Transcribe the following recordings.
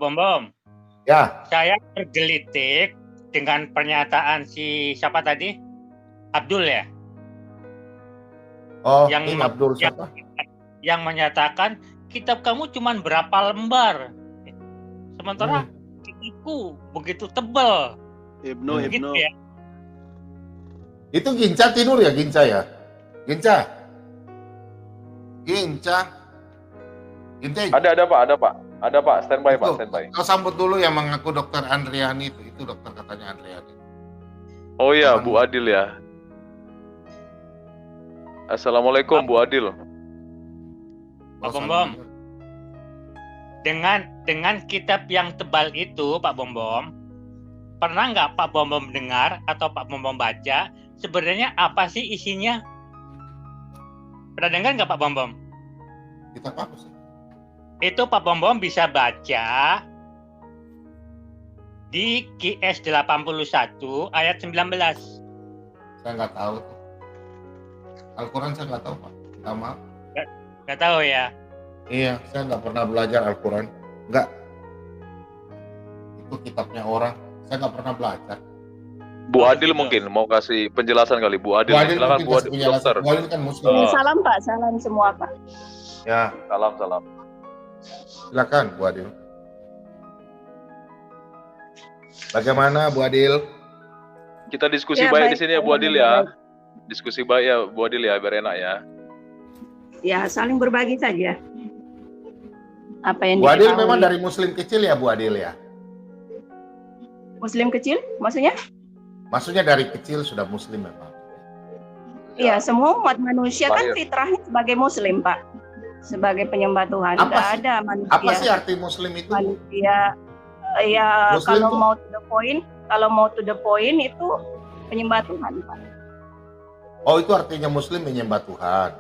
Bom Bom. Ya. Saya tergelitik dengan pernyataan si siapa tadi? Abdul ya? Oh, ini Abdul siapa? Yang menyatakan kitab kamu cuma berapa lembar, sementara kitabku begitu tebal. Ibnu. Ya? Itu Ginca Tinur ya, Ginca ya? Ginca. Ada Pak, standby Pak, standby. Kau sambut dulu yang mengaku Dokter Andriani itu dokter katanya Andriani. Oh iya, Bu Adil ya. Assalamualaikum Bu Adil. Pak Bom Bom. Dengan kitab yang tebal itu, Pak Bom Bom, pernah nggak Pak Bom Bom dengar atau Pak Bom Bom baca sebenarnya apa sih isinya? Pernah dengar nggak Pak Bom Bom? Kitab apa sih? Itu Pak Bom Bom bisa baca di QS 81 ayat 19. Saya nggak tahu tuh. Al-Quran saya nggak tahu Pak. Nggak maaf. Nggak tahu ya? Iya, saya nggak pernah belajar Al-Quran. Nggak. Itu kitabnya orang. Saya nggak pernah belajar. Bu Adil mungkin mau kasih penjelasan kali. Bu Adil silakan Bu Adil, dokter. Bu Adil kan muslim. Salam Pak, salam semua Pak. Ya, salam. Silakan Bu Adil. Bagaimana Bu Adil? Kita diskusi baik di sini ya Bu Adil ya. Diskusi baik ya Bu Adil ya, biar enak ya. Ya, saling berbagi saja. Apa yang Bu Adil memang dari muslim kecil ya Bu Adil ya? Muslim kecil? Maksudnya? Maksudnya dari kecil sudah muslim memang. Iya, semua umat manusia kan fitrahnya sebagai muslim Pak. Sebagai penyembah Tuhan. Nggak ada manusia. Apa sih arti muslim itu? Manusia, ya muslim kalau mau to the point itu penyembah Tuhan Pak. Oh, itu artinya muslim menyembah Tuhan.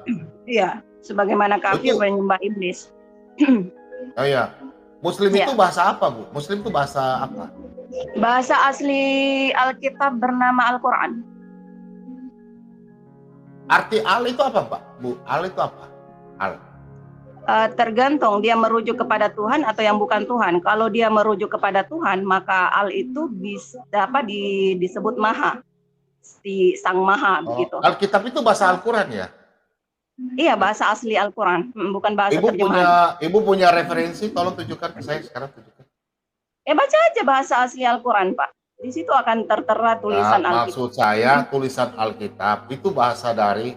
Iya, sebagaimana kafir menyembah iblis. Oh ya. Muslim itu bahasa apa, Bu? Muslim itu bahasa apa? Bahasa asli Alkitab bernama Al-Quran. Arti al itu apa, Pak? Bu, al itu apa? Al. Tergantung dia merujuk kepada Tuhan atau yang bukan Tuhan. Kalau dia merujuk kepada Tuhan, maka al itu bisa disebut maha. Si sang maha begitu. Alkitab itu bahasa Al-Quran ya? Iya, bahasa asli Al-Quran, bukan bahasa terjemahan. Ibu punya referensi, tolong tunjukkan ke saya sekarang. Tunjukkan. Baca aja bahasa asli Al-Quran, Pak. Di situ akan tertera tulisan Alkitab. Maksud saya tulisan Alkitab itu bahasa dari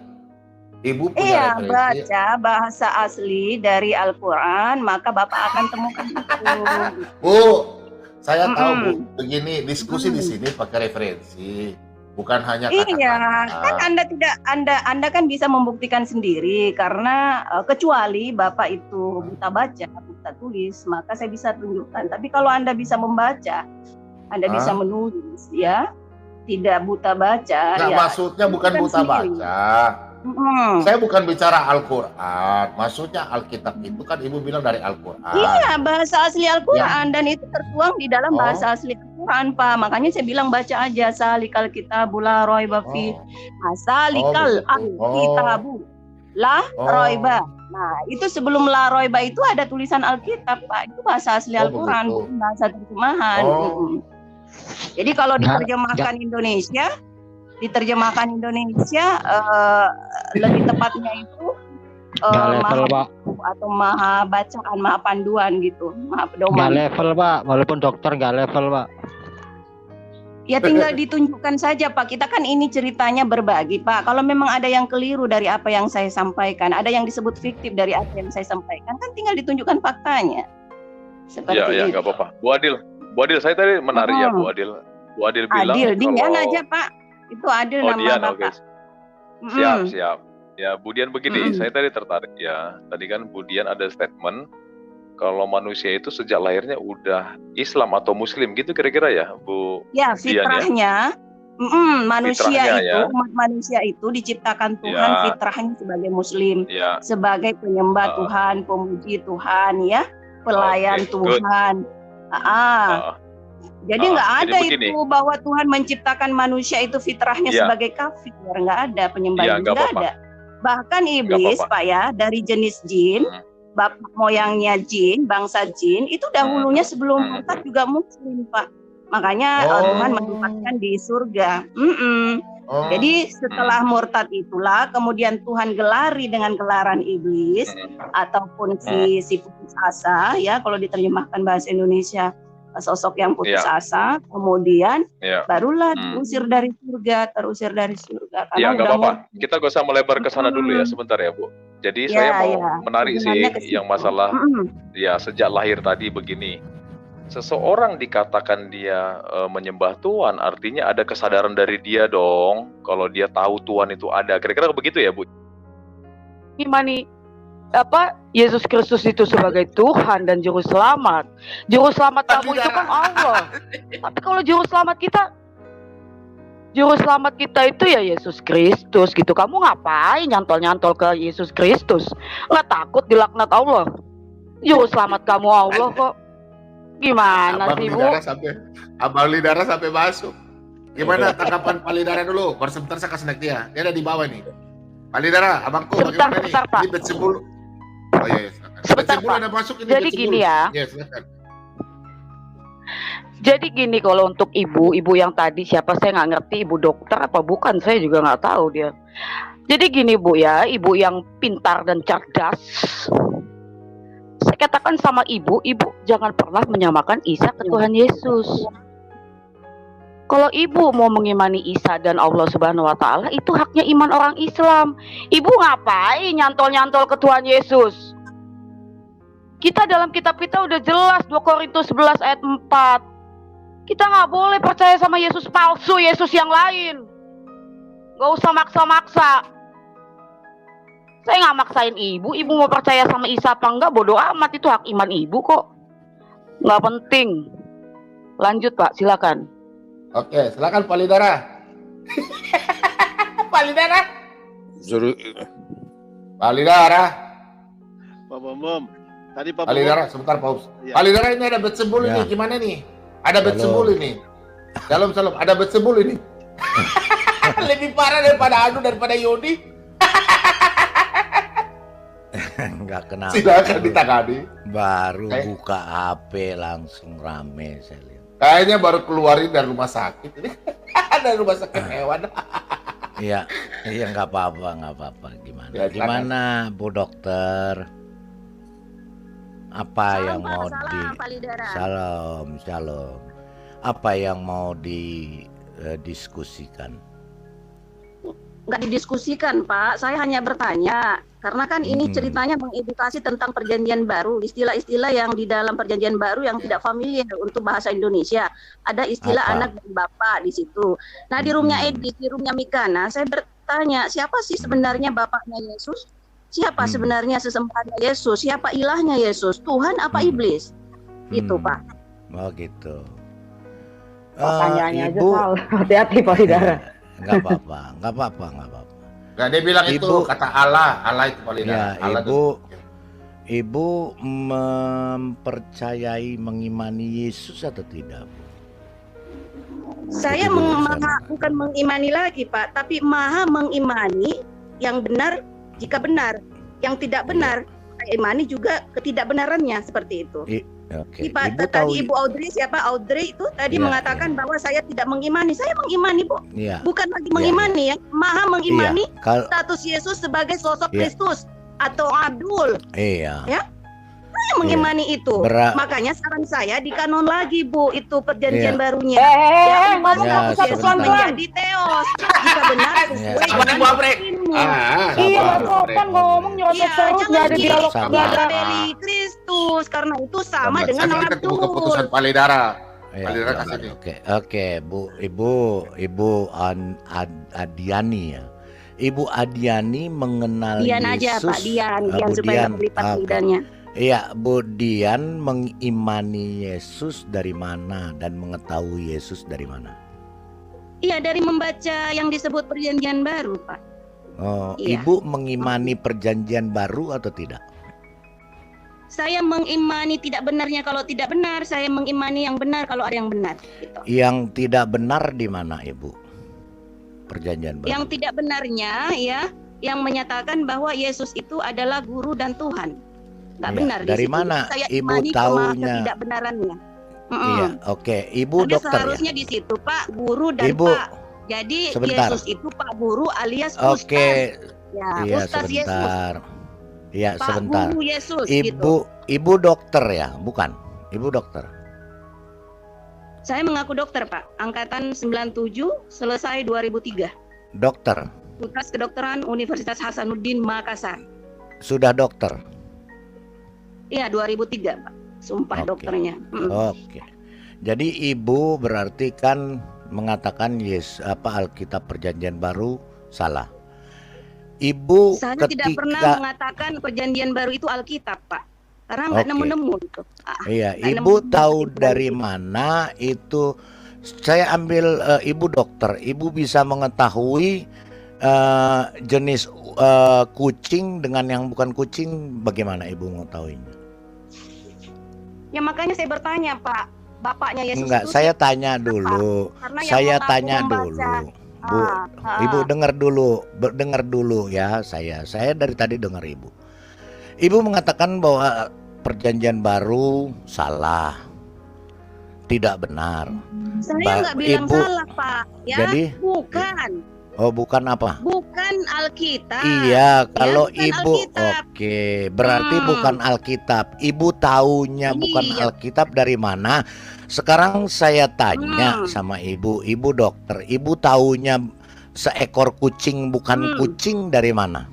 Ibu punya referensi. Baca bahasa asli dari Al-Quran, maka Bapak akan temukan itu. Bu, saya tahu Bu, begini diskusi di sini pakai referensi. Bukan hanya kata-kata. Iya, kan Anda kan bisa membuktikan sendiri karena kecuali Bapak itu buta baca, buta tulis, maka saya bisa tunjukkan. Tapi kalau Anda bisa membaca, Anda bisa menulis, ya, tidak buta baca. Nah, ya, maksudnya bukan buta baca. Saya bukan bicara Al-Quran, maksudnya Alkitab itu kan Ibu bilang dari Al-Quran. Iya, bahasa asli Al-Quran dan itu tertuang di dalam bahasa asli Al-Quran, Pak. Makanya saya bilang baca aja salikal kitabu la raiba fi. Salikal alkitabu la raiba. Nah, itu sebelum la raiba itu ada tulisan Alkitab, Pak. Itu bahasa asli Al-Quran, bukan bahasa terjemahan. Jadi kalau diterjemahkan Indonesia, lebih tepatnya itu maha atau maha bacaan, maha panduan gitu, maha pedoman. Nggak level Pak, walaupun dokter nggak level Pak. Ya tinggal ditunjukkan saja Pak, kita kan ini ceritanya berbagi Pak. Kalau memang ada yang keliru dari apa yang saya sampaikan, ada yang disebut fiktif dari apa yang saya sampaikan, kan tinggal ditunjukkan faktanya. Seperti ya, nggak apa-apa. Bu Adil, saya tadi menarik ya Bu Adil. Bu Adil bilang Adil, Dian aja Pak. Itu Adil nama Dian, Bapak. Siap. Ya, Bu Dian begini, saya tadi tertarik ya. Tadi kan Bu Dian ada statement kalau manusia itu sejak lahirnya udah Islam atau Muslim gitu kira-kira ya, Bu. Ya, fitrahnya. Manusia itu, umat manusia itu diciptakan Tuhan fitrahnya sebagai Muslim, sebagai penyembah Tuhan, pemuji Tuhan, ya, pelayan Tuhan. Jadi nggak ada itu bahwa Tuhan menciptakan manusia itu fitrahnya sebagai kafir, nggak ada penyembah, nggak ada. Bahkan iblis Pak ya, dari jenis jin bapak moyangnya jin, bangsa jin, itu dahulunya sebelum murtad juga muslim, Pak. Makanya Tuhan menempatkan di surga. Jadi setelah murtad itulah kemudian Tuhan gelari dengan gelaran iblis ataupun si putus asa, ya kalau diterjemahkan bahasa Indonesia, sosok yang putus asa, kemudian barulah terusir dari surga. Ya nggak apa-apa, kita gak usah melebar ke sana dulu ya, sebentar ya Bu. Jadi saya mau menarik sih yang masalah ya sejak lahir tadi begini. Seseorang dikatakan dia menyembah Tuhan, artinya ada kesadaran dari dia dong, kalau dia tahu Tuhan itu ada. Kira-kira begitu ya Bu? Imani Yesus Kristus itu sebagai Tuhan dan Juru Selamat. Juru Selamat kamu itu kan Allah. Tapi kalau Juru Selamat kita itu ya Yesus Kristus gitu. Kamu ngapain nyantol-nyantol ke Yesus Kristus? Nggak takut dilaknat Allah? Juru Selamat kamu Allah kok. Gimana sih Bu? Abang Lidara sampai masuk. Gimana tanggapan Pak Lidara dulu? Baru sebentar saya kasih naik dia. Dia ada di bawah nih. Pak Lidara, abangku bagaimana nih? Pak. Ini bet 10. Oh iya. Sebentar, Bet 10 Pak. ada masuk ini. Jadi gini ya. Iya, silakan. Jadi gini, kalau untuk ibu yang tadi siapa saya nggak ngerti, ibu dokter apa bukan, saya juga nggak tahu dia. Jadi gini Bu ya, ibu yang pintar dan cerdas. Saya katakan sama ibu jangan pernah menyamakan Isa ke Tuhan Yesus. Kalau ibu mau mengimani Isa dan Allah Subhanahu wa Ta'ala, itu haknya iman orang Islam. Ibu ngapain nyantol-nyantol ke Tuhan Yesus? Kita dalam kitab kita udah jelas 2 Korintus 11 ayat 4. Kita nggak boleh percaya sama Yesus palsu, Yesus yang lain. Gak usah maksa-maksa. Saya nggak maksain ibu mau percaya sama Isa apa enggak, bodoh amat, itu hak iman ibu kok. Nggak penting. Lanjut Pak, silakan. Oke, silakan Pak Lidara. Pak Lidara. Pak Lidara. Pak Bom. Tadi Pak Pak Lidara, sebentar Pak Ups. Ya. Pak Lidara, ini ada bet sebul ini, gimana nih? Ada bet sebul ini. Shalom, ada bet sebul ini. Lebih parah daripada Yodi. Enggak kenapa. Silakan ditangani. Baru buka HP langsung rame saya lihat. Kayaknya baru keluarin dari rumah sakit ini. Dari rumah sakit hewan. Iya, nggak apa-apa. Gimana? Ya, Gimana Bu Dokter? Apa Salam, yang Pak. mau Pak Lidara. Shalom. Apa yang mau didiskusikan? Nggak didiskusikan Pak, saya hanya bertanya karena kan ini ceritanya mengedukasi tentang perjanjian baru, istilah-istilah yang di dalam perjanjian baru yang tidak familiar untuk bahasa Indonesia. Ada istilah anak dan bapak di situ. Nah di roomnya Edith, di roomnya Mikana, saya bertanya siapa sih sebenarnya bapaknya Yesus? Siapa sebenarnya sesembahannya Yesus? Siapa ilahnya Yesus? Tuhan apa iblis? Itu Pak. Oh gitu. Pertanyaannya aja Ibu, salah. Hati-hati Pak Lidara. nggak apa-apa. Nggak, dia bilang itu kata Allah itu Pak Lidara. Ya, Allah ibu mempercayai mengimani Yesus atau tidak, Bu? Saya bukan mengimani lagi Pak, tapi maha mengimani yang benar jika benar, yang tidak benar saya imani juga ketidakbenarannya, seperti itu. Oke. Tadi Ibu Audrey, siapa Audrey itu tadi mengatakan bahwa saya tidak mengimani. Saya mengimani Bu, bukan lagi mengimani ya, maha mengimani status Yesus sebagai sosok Kristus atau Abdul. Iya. Ya, saya mengimani itu. Makanya saran saya dikanon lagi Bu, itu perjanjian barunya. Yesus menjadi Theos. Jika benar sesuai dengan ilmu. Iya, kan ngomong nyerocos terus, nggak ada dialog. Beli Kristus, karena itu sama dengan ketemu keputusan Pak Lidara. Pak Lidara kasih nih. Oke, Bu, Ibu Adiani ya. Ibu Adiani mengenal Dian Yesus. aja Pak, Dian supaya melipat lidahnya. Iya, Bu Dian mengimani Yesus dari mana dan mengetahui Yesus dari mana? Iya, dari membaca yang disebut perjanjian baru Pak. Oh, iya. Ibu mengimani perjanjian baru atau tidak? Saya mengimani tidak benarnya kalau tidak benar, saya mengimani yang benar kalau ada yang benar. Gitu. Yang tidak benar di mana, Ibu? Perjanjian baru. Yang tidak benarnya ya, yang menyatakan bahwa Yesus itu adalah guru dan Tuhan. Nggak Iya, benar di dari situ. mana Jadi saya Ibu imani taunya? ketidakbenarannya. Iya, oke. Ibu Tapi dokter ya? seharusnya di situ Pak Guru dan Ibu, Pak. Jadi sebentar. Yesus itu Pak Guru alias Oke, Ustaz. Ya, iya Ustaz Yesus. sebentar. Iya, Pak sebentar. Guru Yesus gitu. Ibu dokter ya, bukan? Ibu dokter. Saya mengaku dokter Pak. Angkatan 97, selesai 2003. Dokter. Fakultas Kedokteran Universitas Hasanuddin Makassar. Sudah dokter. Iya 2003 Pak. Sumpah Oke. dokternya. Oke. Jadi ibu berarti kan mengatakan Alkitab Perjanjian Baru salah. Ibu Saya ketika tidak pernah mengatakan Perjanjian Baru itu Alkitab Pak. Karena nggak Oke. nemu-nemu itu. Iya, nggak ibu nemu-nemu tahu itu dari Alkitab. mana itu? Saya ambil ibu dokter. Ibu bisa mengetahui jenis kucing dengan yang bukan kucing. Bagaimana ibu mengetahuinya? Ya makanya saya bertanya Pak. Bapaknya Yesus Enggak, itu saya tanya dulu. Karena yang Saya mengaku tanya membaca. dulu. Bu, Ibu dengar dulu ya saya. Saya dari tadi dengar Ibu. Ibu mengatakan bahwa Perjanjian Baru salah. Tidak benar. Saya nggak bilang Ibu, salah Pak. Ya, jadi bukan. oh bukan apa? Bukan Alkitab. Iya, kalau bukan ibu Alkitab. oke, berarti bukan Alkitab. Ibu taunya bukan Iya. Alkitab dari mana? Sekarang saya tanya sama ibu dokter, ibu taunya seekor kucing bukan kucing dari mana?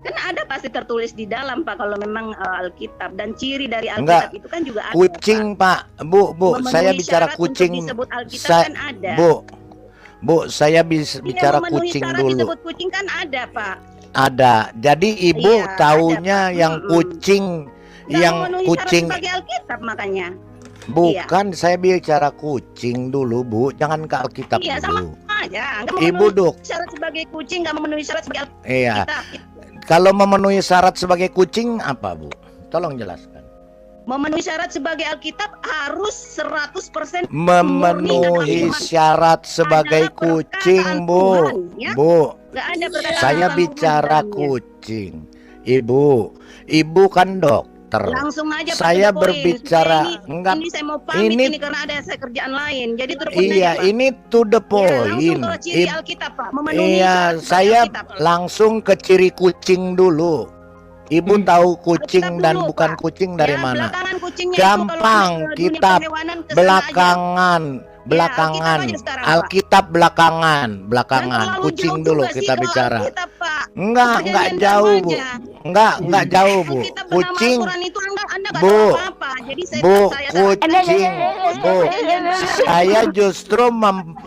Kan ada pasti tertulis di dalam Pak kalau memang Alkitab dan ciri dari Enggak. Alkitab itu kan juga ada. Kucing, Pak. Bu, Memenuhi saya bicara syarat untuk kucing. disebut Alkitab Sa- kan ada. Bu, saya Iya, bicara memenuhi kucing syarat dulu. disebut kucing kan ada Pak. Ada. Jadi ibu Iya, taunya ada, Pak. yang kucing, Nggak yang memenuhi kucing. syarat sebagai Alkitab makanya. Bukan, saya bicara kucing dulu, Bu. Jangan ke Alkitab Iya sama dulu. aja. Nggak Ibu memenuhi dok. syarat sebagai kucing nggak memenuhi syarat sebagai Iya. Alkitab. Kalau memenuhi syarat sebagai kucing apa, Bu? Tolong jelaskan. Memenuhi syarat sebagai Alkitab harus 100% Memenuhi syarat sebagai kucing, Bu. Tuhan, ya? Bu, Nggak ada perkataan saya Tuhan bicara di dalamnya. kucing. Ibu kan dokter. Langsung aja Pak, Saya to the point. berbicara Supaya enggak. ini saya mau pamit ini- ini karena ada saya kerjaan lain. Jadi to the point Iya, aja, Pak. ini to the Ya, langsung point. ke ciri Alkitab Pak. Memenuhi Iya, syarat sebagai saya Alkitab. langsung ke ciri kucing dulu. Ibu tahu kucing Alkitab dan dulu, bukan Pak. kucing dari Ya, mana? belakangan kucingnya itu Gampang, kalau ke dunia kitab perhewanan, kesana aja. belakangan, Alkitab aja sekarang, Pak. Alkitab belakangan, Dan terlalu kucing jauh dulu juga sih kita kalau bicara. Alkitab, Pak. Enggak Perjanjian jauh, baru Bu. aja. Enggak jauh, Bu. Alkitab bernama Kucing, Al-Quran itu Anda nggak Bu. tahu apa-apa. Jadi saya Bu, saya kucing, Bu. Perjanjian baru. Saya justru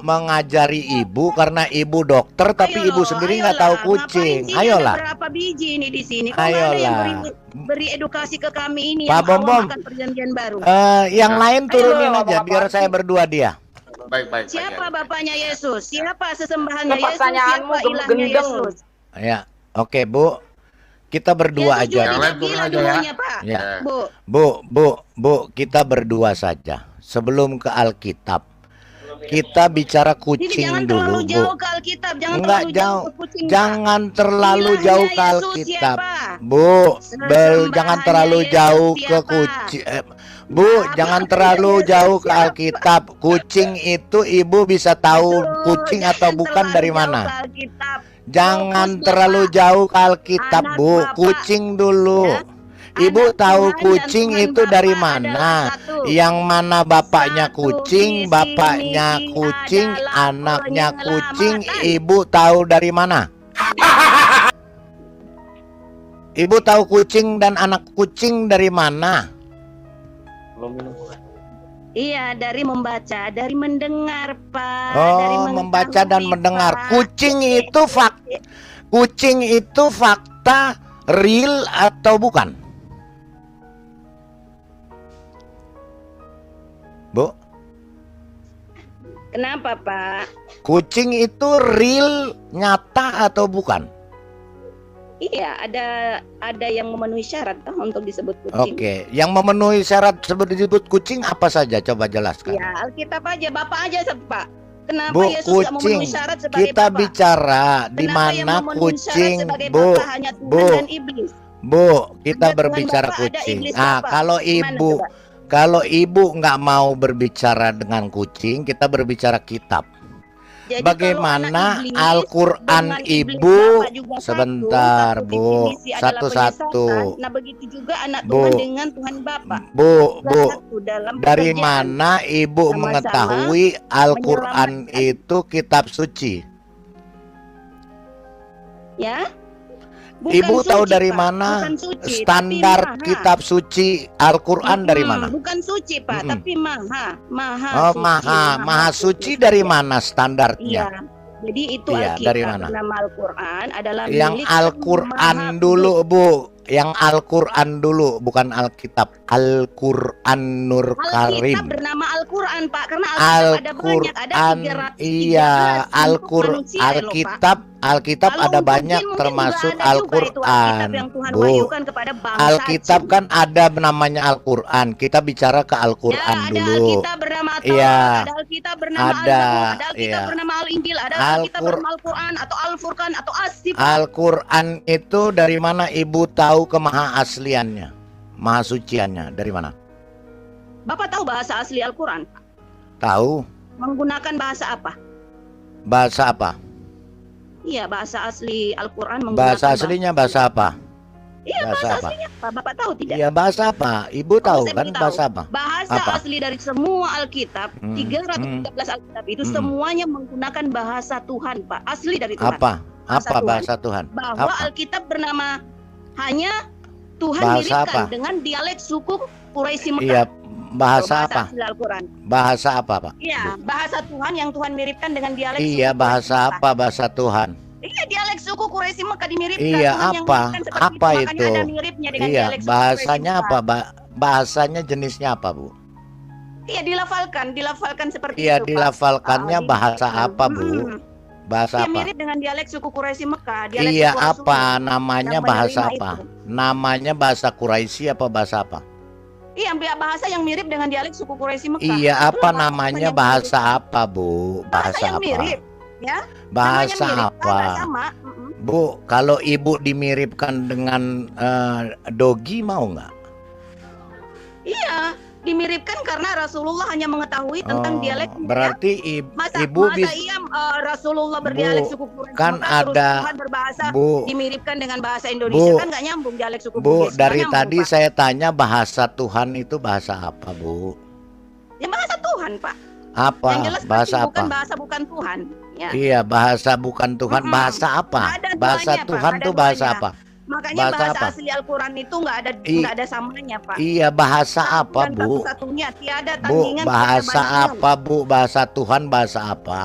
mengajari ibu karena ibu dokter, tapi ibu sendiri nggak tahu Ayolah, kucing. ngapain sih? Ayolah. Ada berapa biji ini di sini? Kok nggak ada yang Ayolah. beri edukasi ke kami ini Pak yang awam Bom-Bom. akan perjanjian baru. Yang lain turunin Ayo, aja biar saya berdua dia. Baik. Siapa bapaknya Yesus? Siapa sesembahannya Yesus? Pertanyaanmu Siapa ilahnya gendeng. Yesus? Ya, oke Bu. Kita berdua Yesus juga aja. Yang lain tidak turun gila aja ya. dulunya, Pak. Ya. Bu, Bu, kita berdua saja. Sebelum ke Alkitab, kita bicara jadi kucing jangan dulu, terlalu Bu. jauh ke Alkitab, jangan Enggak terlalu jauh jauh. ke kucing. Pak. Jangan terlalu Ilahnya jauh ke Yesus Alkitab. siapa? Bu, Sesembahannya jangan terlalu Yesus jauh ke siapa? kucing. Bu, Apa jangan artinya terlalu Yesus jauh ke siapa? Alkitab. Kucing itu ibu bisa tahu Aduh, kucing atau jangan bukan terlalu dari jauh mana. ke Alkitab. Jangan Fokus, terlalu Bapak. jauh ke Alkitab, Anak Bu. Bapak, Kucing dulu. ya. Ibu Anak tahu Tuhan dan kucing Tuhan itu dari Bapa mana? adalah satu. Yang mana bapaknya Satu, kucing, visi bapaknya misi kucing, adalah anaknya kucing. penyelamatan. Ibu tahu dari mana? Ibu tahu kucing dan anak kucing dari mana? Iya, dari membaca, dari mendengar, Pak. Dari Oh, membaca dan mengetahui, mendengar. Pak. Kucing itu fakta real atau bukan? Bu, Kenapa, Pak? kucing itu real, nyata atau bukan? Iya, ada yang memenuhi syarat kan, untuk disebut kucing. Oke, yang memenuhi syarat disebut kucing apa saja? Coba jelaskan. Ya, Alkitab aja, Bapak aja, Pak. Kenapa Bu, Yesus nggak memenuhi kucing. syarat sebagai Kita Bapak? bicara di Kenapa yang mana memenuhi kucing, syarat sebagai Bu. Bapak hanya Tuhan Bu. dan iblis? Bu, kita Ada Tuhan berbicara Bapa, ada kucing. iblis Nah, Bapa. kalau Gimana ibu coba? kalau ibu nggak mau berbicara dengan kucing, kita berbicara kitab. Jadi Bagaimana kalau anak iblis Al-Quran dengan iblis ibu? Bapa juga Sebentar, satu Bu. definisi adalah Satu-satu. penyesatan. Nah begitu juga anak Bu. Tuhan dengan Tuhan Bapa. Bu, Juga Bu, satu dalam dari pekerjaan. mana ibu Sama-sama mengetahui Al-Quran menyelamatkan. itu kitab suci? Ya. Ibu tahu dari Pak. mana Bukan suci, standar tapi maha. kitab suci Al-Quran dari mana? Bukan suci Pak, Mm-mm. tapi maha. Maha Oh, suci. maha suci dari mana Iya. standarnya? Jadi itu Iya, Alkitab dari mana? bernama Al-Quran adalah Yang milik Sang Al-Quran Maha dulu, Kudus. Bu. Yang Al-Quran dulu, bukan Alkitab. Al-Quran Nur Alkitab Karim. bernama Al-Quran Pak, karena Alkitab ada banyak, ada Al-Quran, 313 iya, manusia loh, Pak. Alkitab Kalau ada mungkin banyak juga termasuk ada juga itu Al-Quran. Alkitab yang Tuhan Bu, wahyukan kepada bangsa Alkitab Cina. kan ada namanya Al-Quran. Kita bicara ke Ya, Al-Quran ada dulu. Alkitab bernama Taurat, Iya. ada Alkitab bernama Ada, Al-Zabur, ada Alkitab iya. bernama Al-Injil, ada Alkitab Al-Qur- bernama Al-Quran atau Al-Furqan atau As-Sifat. Al-Quran itu dari mana ibu tahu kemaha asliannya? Maha suciannya dari mana? Bapak tahu bahasa asli Al-Quran? Tahu? Menggunakan bahasa apa? Bahasa apa? Iya, bahasa asli Al-Quran menggunakan Bahasa aslinya bahasa apa? Iya, bahasa bahasa apa? aslinya apa? Bapak tahu tidak? Iya, bahasa apa? Ibu tahu saya kan beritahu. bahasa apa? Bahasa Apa? asli dari semua Alkitab, Hmm, 313 Alkitab itu Hmm. semuanya menggunakan bahasa Tuhan, Pak. Asli dari Tuhan. Apa? Bahasa Apa Tuhan. bahasa Tuhan? Bahwa Apa? Alkitab bernama hanya Tuhan Bahasa miripkan apa? dengan dialek suku Quraisy Mekah. Iya, bahasa apa? Asli Al-Quran. Bahasa apa, Pak? Iya, bahasa Tuhan yang Tuhan miripkan dengan dialek Iya, suku bahasa Quraisy Mekah. apa bahasa Tuhan? Iya, dialek suku Quraisy Mekah dimiripkan. Iya, Tuhan yang apa? miripkan seperti Apa Makanya itu? ada miripnya dengan Iya, dialek suku bahasanya Quraisy apa? Mekah. Bahasanya jenisnya apa, Bu? Iya, dilafalkan seperti Iya, itu, Pak. dilafalkannya bahasa dilafalkan. apa, Bu? Bahasa Dia apa? mirip dengan dialek suku Quraisy Mekah. Dialek Iya, suku Rasul apa namanya yang bahasa menerima apa? itu. Namanya bahasa Quraisy apa bahasa apa? Iya, bahasa yang mirip dengan dialek suku Quraisy Mekah. Iya, Itulah apa bahasa namanya yang bahasa mirip. apa, Bu? Bahasa yang apa? mirip, ya. Bahasa Namanya mirip, apa? nggak sama. Bu, kalau ibu dimiripkan dengan Dogi mau nggak? Iya, dimiripkan karena Rasulullah hanya mengetahui tentang dialeknya. Berarti Masa ibu iya Rasulullah berdialek Bu, suku Quraisy kan Mekah, terus ada Tuhan berbahasa Bu, dimiripkan dengan bahasa Indonesia, Bu, kan nggak nyambung dialek suku Bu, Bugis. Nggak dari nyambung, tadi Pak. saya tanya bahasa Tuhan itu bahasa apa, Bu? Ya bahasa Tuhan, Pak. Apa? Yang jelas Bahasa pasti bukan apa? bahasa bukan Tuhan. Ya. Iya, bahasa bukan Tuhan. Mm-mm. Bahasa apa? Ada Bahasa duanya, Pak, Tuhan ada tuh bahasa duanya. apa? Makanya Bahasa bahasa, apa? asli Al-Quran itu nggak ada samanya, Pak. Iya, bahasa apa, Dan Bu? satu-satunya tiada Bu, tandingan. bahasa tiada bandingan. apa, Bu? Bahasa Tuhan bahasa apa?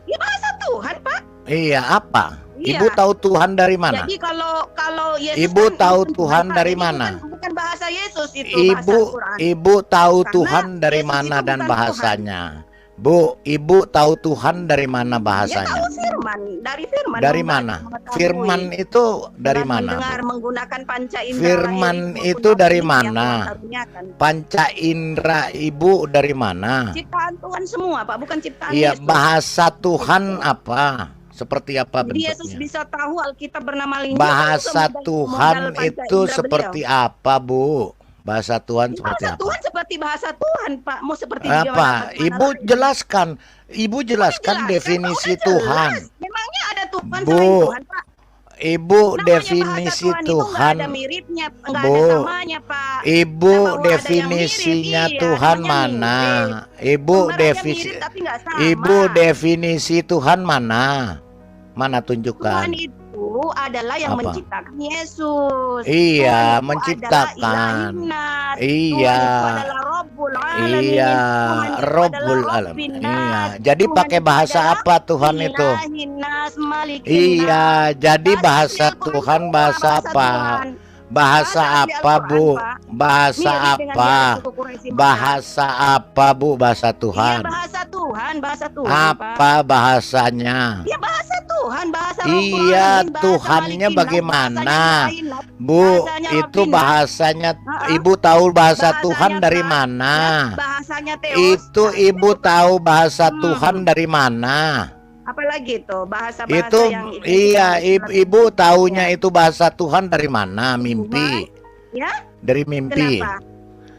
Ya bahasa Tuhan, Pak. Iya, apa? Iya. Ibu tahu Tuhan dari mana? Jadi kalau Yesus Ibu kan tahu bukan Tuhan Bapak, dari jadi mana? Bukan bahasa Yesus itu bahasa Ibu Al-Quran. Ibu tahu Karena Tuhan dari Yesus mana itu dan bukan bahasanya? Bu, Ibu tahu Tuhan dari mana Ya bahasanya? tahu firman, dari firman. Dari membaca, mana? mengetahui. Firman itu dari Dengan mana? mendengar, Bu? menggunakan panca indera Firman lahir itu maupun dari batin yang mana? Tuhan karuniakan. Panca indera Ibu dari mana? Ciptaan Tuhan semua, Pak, bukan ciptaan Iya, Yesus. bahasa Tuhan apa? Seperti apa Jadi Yesus bentuknya? bisa tahu Alkitab bernama Injil. Bahasa itu Tuhan modal panca itu indera seperti apa, Bu? Bahasa Tuhan beliau. seperti Bahasa apa? Tuhan seperti bahasa Tuhan, Pak. Mau seperti Apa? Ibu jelaskan. Ibu jelaskan definisi Tuhan. Memangnya ada Tuhan Bu, selain Tuhan, Pak? Ibu Namanya definisi bahasa Tuhan itu nggak Tuhan. ada miripnya, nggak Bu, ada samanya, Pak. Ibu Nah, bahwa ada yang definisinya mirip, iya, Tuhan namanya mana? mirip. Ibu Gambarannya definisi mirip tapi nggak sama. Ibu definisi Tuhan mana? Mana Tuhan tunjukkan? itu adalah yang Apa? menciptakan Yesus. Iya, Tuhan itu menciptakan. adalah ilahinnas. Iya. Tuhan itu adalah Rabbul Alamin. Iya, Tuhan itu Rabbul adalah Alamin. Rabbin Iya. Nas. Jadi Tuhan pakai itu bahasa adalah apa Tuhan itu? Ilahinnas, Malikinnas. Iya, jadi Bahasa bahasa Al-Quran Tuhan semua bahasa apa? Tuhan. Bahasa Bahasa apa, Al-Quran, Bu? Pak. Bahasa Mirip dengan apa? dialek suku Quraisy Mekah. Bahasa apa, Bu? Bahasa Iya, Tuhan. bahasa Tuhan, bahasa Tuhan, Pak. Apa bahasanya? Ya bahasa Tuhan, bahasa Iya, Rabbul Alamin, bahasa Tuhannya Malikinnas, bagaimana? bahasanya Ilahinnas, Bu, bahasanya itu Rabbin Nas. bahasanya Ha-ha. Ibu tahu bahasa Bahasanya Tuhan dari Pak, mana? ya, bahasanya Theos. Itu Nah, Ibu tahu bahasa Hmm. Tuhan dari mana? Apalagi itu bahasa-bahasa Itu yang iya, ibu taunya itu bahasa Tuhan dari mana? Mimpi. Ya? Dari mimpi. Kenapa?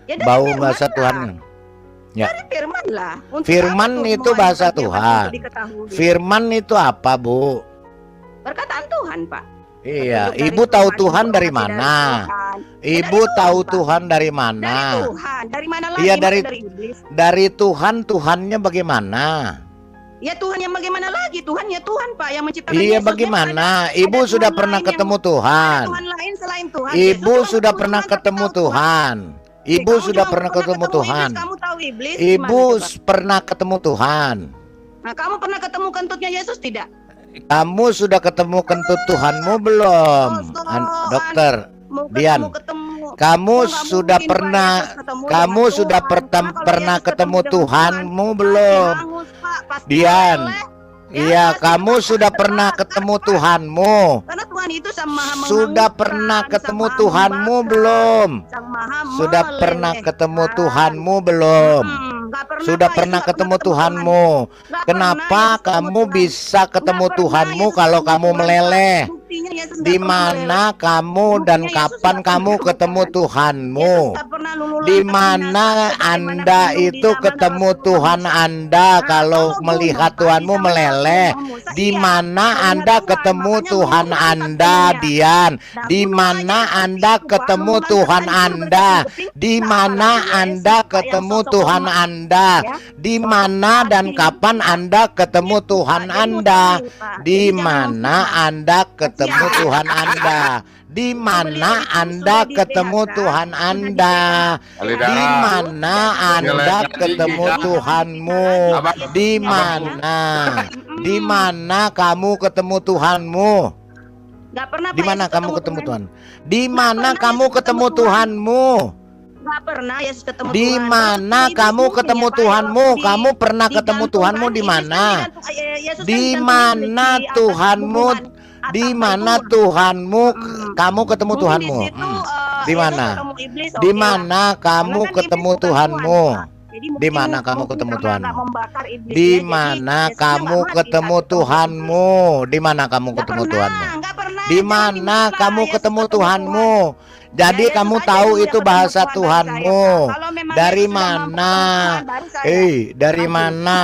Ya dari Bau firman bahasa lah. Tuhan. Ya. Dari firman lah. Untuk Firman apa tuh itu mau bahasa dipertimbangkan Tuhan. untuk diketahui? Firman itu apa, Bu? Perkataan Tuhan, Pak. Iya, Petunjuk ibu dari tahu Tuhan, Tuhan dari informasi mana? Tuhan. Ibu dari tahu Tuhan, Pak. Tuhan dari Dari mana? Tuhan. Dari mana lagi? Iya, Masa dari dari iblis. dari Tuhan, Tuhannya bagaimana? Ya Tuhan yang bagaimana lagi? Tuhan ya Tuhan, Pak, yang menciptakan Iya, Yesus. bagaimana? Ada Ibu Tuhan sudah lain pernah yang- ketemu Ada Tuhan. Tuhan lain selain Tuhan. Ibu Yesus cuma sudah ketemu pernah Tuhan, tapi ketemu tahu Tuhan. Ibu Kamu sudah cuma pernah ketemu Tuhan. Iblis, kamu tahu iblis? Ibu Gimana coba? pernah ketemu Tuhan. Nah, kamu pernah ketemu kentutnya Yesus tidak? Kamu sudah ketemu kentut Tuhanmu belum, dokter? Mau Dian, ketemu. kamu Oh, nggak sudah mungkin, Pak, pernah, Yesus ketemu kamu dengan sudah Tuhan. Karena kalau pernah Yesus ketemu dengan Tuhanmu Tuhan, belum? pasti hangus, Pak, pasti Dian, meleleh. iya, pasti kamu akan sudah terbakar, pernah ketemu Pak. Tuhanmu. Karena Tuhan itu sang maha Sudah menghanguskan, pernah sang ketemu maha Tuhanmu membakar, belum? sang maha Sudah pernah melelehkan. ketemu Tuhanmu belum? Nggak pernah, Sudah Pak, Yesus pernah nggak ketemu Tuhan. Tuhanmu. Nggak Kenapa pernah Yesus ketemu kamu Tuhan. bisa ketemu Nggak pernah Tuhanmu Yesus kalau ketemu kamu Tuhan, Pak. meleleh? Buktinya Yesus nggak Di pernah meleleh. mana kamu dan Buktinya Yesus kapan nggak kamu pernah ketemu meleleh. Tuhanmu? Yesus nggak pernah lulu Di lantak mana binasa sebagaimana Anda gunung di itu zaman ketemu Rasulullah Tuhan Musa. Anda Nah, kalau kalau melihat gunung, Tuhanmu Pak, di zaman meleleh? Rasulullah Musa, Di iya, mana melihat Anda Tuhan, ketemu makanya Tuhan gunung angkat Anda, gunungnya. Dian? Nah, Di gunung mana aja Anda seperti itu, Pak, ketemu melantarkan Tuhan itu Anda? berkeping-keping. Di Nah, mana apalagi Anda Yesus, Pak, yang ketemu sosok Tuhan lemah, Anda? ya. Di Sosok mana dan hati, kapan ya. Anda ketemu Itu, Tuhan Pak, jadi Anda? mau serius, Pak. Di Jadi jangan mana memfitnah. Anda ketemu Kasihan. Tuhan Anda? Di mana Beliau itu Anda sudah ketemu di-PHK, Tuhan sudah Anda? Ali Di Dara. mana Sudah Anda Jelek ketemu lagi, Tuhanmu? Abang, Di abang. mana? Di mana kamu ketemu Tuhanmu? Nggak pernah, Di Pak, mana Yesus kamu ketemu Tuhan? Di mana pernah kamu Yesus ketemu ketemu Tuhanmu? Nggak pernah Yesus ketemu Di Tuhan. mana Terus kamu iblis ketemu mungkin ya, Pak, Tuhanmu? waktu Kamu pernah ketemu digantungkan, Tuhanmu di iblis kan mana? Yesus kan Di digantung mana iblis di atas Tuhanmu? gunungan, atas Di mana gunungan. Tuhanmu? Kamu ketemu Mungkin Tuhanmu? di situ, Di Yesus mana? ketemu iblis, Di oke lah. mana kamu Karena kan ketemu iblis bukan Tuhanmu? Tuhan, Pak. Jadi Di mungkin- mana kamu mungkin ketemu karena Tuhanmu? nggak membakar iblis Di ya, jadi mana Yesusnya kamu nggak mati ketemu saat ketemu Tuhanmu? Di mana kamu iblis. ketemu Nggak Tuhanmu? pernah, nggak pernah. Di Jangan mana dimana kamu Yesus ketemu Tuhan. Tuhanmu? Jadi Ya, Yesus kamu aja tahu dulu yang itu ketemu bahasa Tuhan, baru Tuhanmu. saya. Kalau memang Dari Yesus sudah mampu mana? ketemu Tuhan, baru saya. Dari Maju. mana?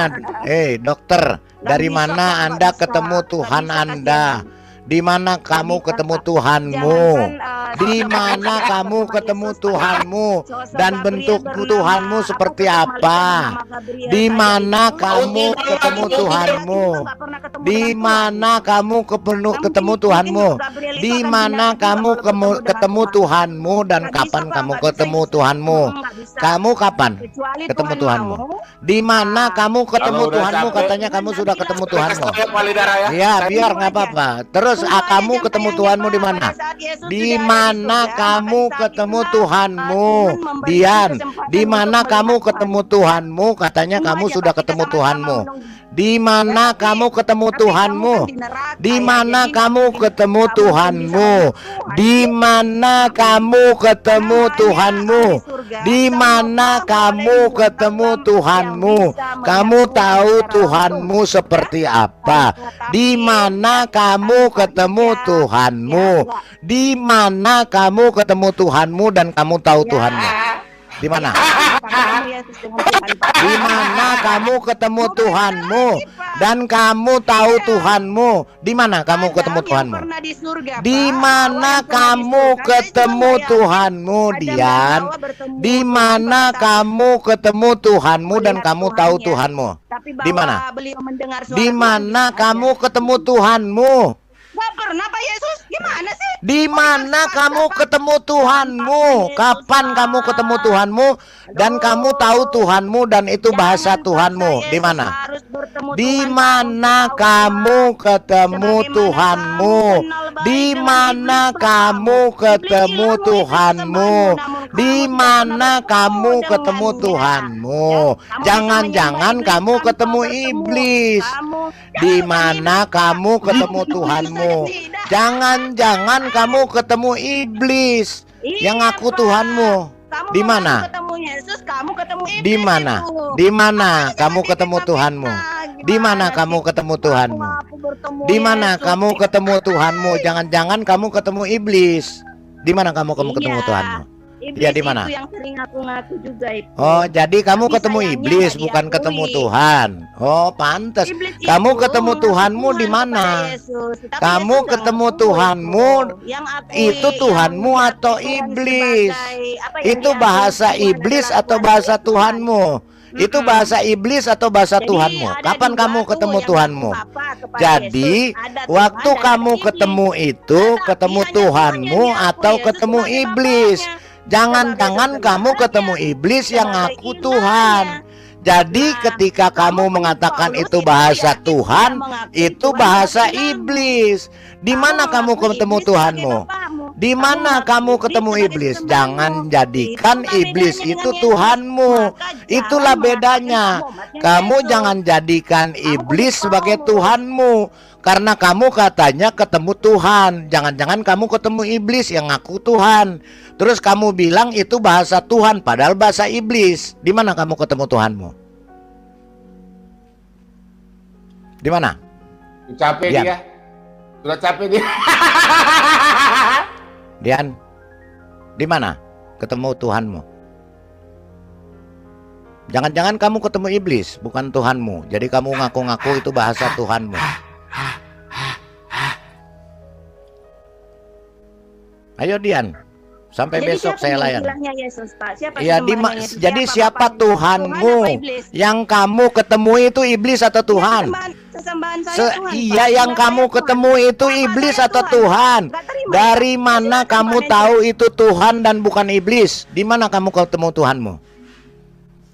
Dokter, dari bisa, mana kok, nggak Anda bisa. ketemu Nggak Tuhan bisa, Anda? kasihan. Di mana kamu bisa, ketemu Pak. Tuhanmu? Jangankan, Di sosok mana manusia kamu sama ketemu Yesus, Pak. Tuhanmu? Sosok Dan Gabriel bentuk bernama- Tuhanmu aku seperti ketemu malaikat apa? bernama Gabriel Di saja mana itu. kamu Oke, ketemu oke, Tuhanmu? Kita nggak pernah ketemu Di dengan Tuhan. mana kamu Nah, ketemu mungkin Tuhanmu? Gabriel itu Di akan mana binasa juga kamu kalau bertemu ketemu dengan Tuhan. Tuhanmu dan Nggak kapan bisa, Pak, kamu nggak bisa ketemu itu. Tuhanmu? Nggak bisa. Kamu kapan Kecuali ketemu Tuhan Tuhanmu? mau. Di mana kamu ketemu Kalau udah Tuhanmu? capek, Katanya kamu sudah ketemu Tuhanmu. Kasih tahu Ali Dara ya. Ya, biar Tunggu nggak aja. apa-apa. Terus Tunggu aja kamu jam ketemu tayangnya, Tuhanmu di Pak. mana? Pada saat Yesus Di sudah ada mana surga, kamu maka di saat ketemu itulah, Tuhanmu? Tuhan memberikan Dian, kesempatan di untuk mana kamu melihat ketemu Tuhan. Tuhanmu? Katanya Tunggu kamu aja, sudah Pak, kita ketemu sama-sama Tuhanmu. menunggu. Di mana Ya, kamu ketemu tapi Tuhanmu? kamu kan di neraka Di ya, mana jadi kamu nggak mungkin ketemu kamu bisa Tuhanmu? melihat Tuhan. Di mana kamu ketemu Karena hanya Tuhanmu? di surga, Di semua mana boleh kamu buat ketemu orang Tuhanmu? yang bisa melihat Kamu Tuhan tahu secara Tuhanmu langsung. seperti apa? Tetapi Di mana kamu tanpa ketemu hijab, Tuhanmu? ya, enggak. Di mana kamu ketemu Tuhanmu dan kamu tahu Ya. Tuhanmu? Di mana? Ketemu Yesus dengan Tuhan, Pak. Di mana kamu ketemu Bukan Tuhanmu lagi, Pak. dan kamu tahu Tuhanmu? Di mana kamu Adam ketemu yang Tuhanmu? pernah di surga, Di Pak. mana Hawa yang pernah di kamu surga. Saya ketemu cuma bayangin. Tuhanmu, Adam dan Dian? Hawa bertemu Di Tuhan mana pada saat kamu ketemu Tuhanmu dan melihat kamu tahu Tuhannya. Tuhanmu? Tapi Di bahwa mana? beliau mendengar suara Di Tuhan mana gitu kamu aja. ketemu Tuhanmu? Nggak pernah, Pak Yesus. Gimana sih? Di mana kamu ketemu Tuhanmu? Kapan kamu ketemu Tuhanmu dan kamu tahu Tuhanmu dan itu bahasa Tuhanmu? Di mana? Di mana kamu ketemu Tuhanmu? Di mana kamu ketemu Tuhanmu? Di mana kamu ketemu Tuhanmu? Jangan-jangan kamu ketemu iblis. Di mana kamu ketemu Tuhanmu? Jangan-jangan kamu ketemu iblis yang ngaku Tuhanmu. Di mana? Ketemu Yesus, kamu ketemu iblis Di mana? itu. Di mana Makanya kamu jangan ketemu difitnah-fitnah Tuhanmu? gitu. Di mana kamu ketemu Tuhanmu? Di mana kamu ketemu Tuhanmu? Jangan-jangan kamu ketemu iblis. Di mana kamu ketemu Tuhanmu? Iblis Ya, di mana? itu yang sering ngaku-ngaku juga itu. Oh, jadi kamu Tapi ketemu sayangnya iblis nggak bukan diakui. ketemu Tuhan. Oh, pantas. Iblis Kamu itu ketemu Tuhanmu di Tuhan mana? kepada Yesus. Tapi Kamu Yesus nggak ketemu ngaku Tuhanmu, Yang akui, itu yang Tuhanmu mengakui atau Tuhan iblis? sebagai, apa, yang Itu diakui bahasa Tuhan iblis adalah atau Tuhan bahasa Yesus. Tuhanmu? Itu bahasa iblis atau bahasa Jadi Tuhanmu? ada Kapan dua kamu tuh ketemu yang Tuhanmu? ngaku Bapa kepada Jadi Yesus. Ada waktu Tuhan dan kamu ada iblis. ketemu itu, Tetapi ketemu hanya Tuhan Tuhanmu yang diakui atau Yesus ketemu sebagai iblis? Bapanya, Jangan-jangan sebagai kamu ketemu Tuhannya, iblis yang sebagai ngaku Ilahnya. Tuhan. Jadi Nah, ketika kamu mengatakan Paulus itu bahasa yakin Tuhan, tidak mengakui itu Tuhan bahasa sebagai Ilahmu. iblis. Di mana kamu mengakui ketemu iblis Tuhanmu? sebagai Bapakmu. Di mana mengakui kamu ketemu sebagai iblis? sesembahanmu. Jangan jadikan Itu iblis bedanya itu dengan Yesus. Tuhanmu. Maka Itulah jangan bedanya. mengatakan umatnya Kamu Yesus. jangan jadikan iblis punya sebagai Paulus. Tuhanmu. Karena kamu katanya ketemu Tuhan. Jangan-jangan kamu ketemu iblis yang ngaku Tuhan. Terus kamu bilang itu bahasa Tuhan, padahal bahasa iblis. Di mana kamu ketemu Tuhanmu? Di mana? Capek Dian. dia. Sudah capek dia. Dian, di mana ketemu Tuhanmu? Jangan-jangan kamu ketemu iblis, bukan Tuhanmu. Jadi kamu ngaku-ngaku itu bahasa Tuhanmu. Ayo Dian, sampai Jadi besok siapa saya yang layan. ilahnya Yesus, Pak? Siapa Iya, sesembahnya Yesus? jadi siapa Bapaknya? Tuhanmu? Tuhan apa iblis? Yang kamu ketemu itu iblis atau Tuhan? Sesembahan saya Tuhan, Iya, Pak. yang Sembah kamu saya Tuhan. ketemu itu Bapak iblis saya atau Tuhan, Tuhan? Pak. Nggak terima, Dari Pak. mana Silakan, kamu Pak tahu Nejo. itu Tuhan dan bukan iblis? Di mana kamu ketemu Tuhanmu?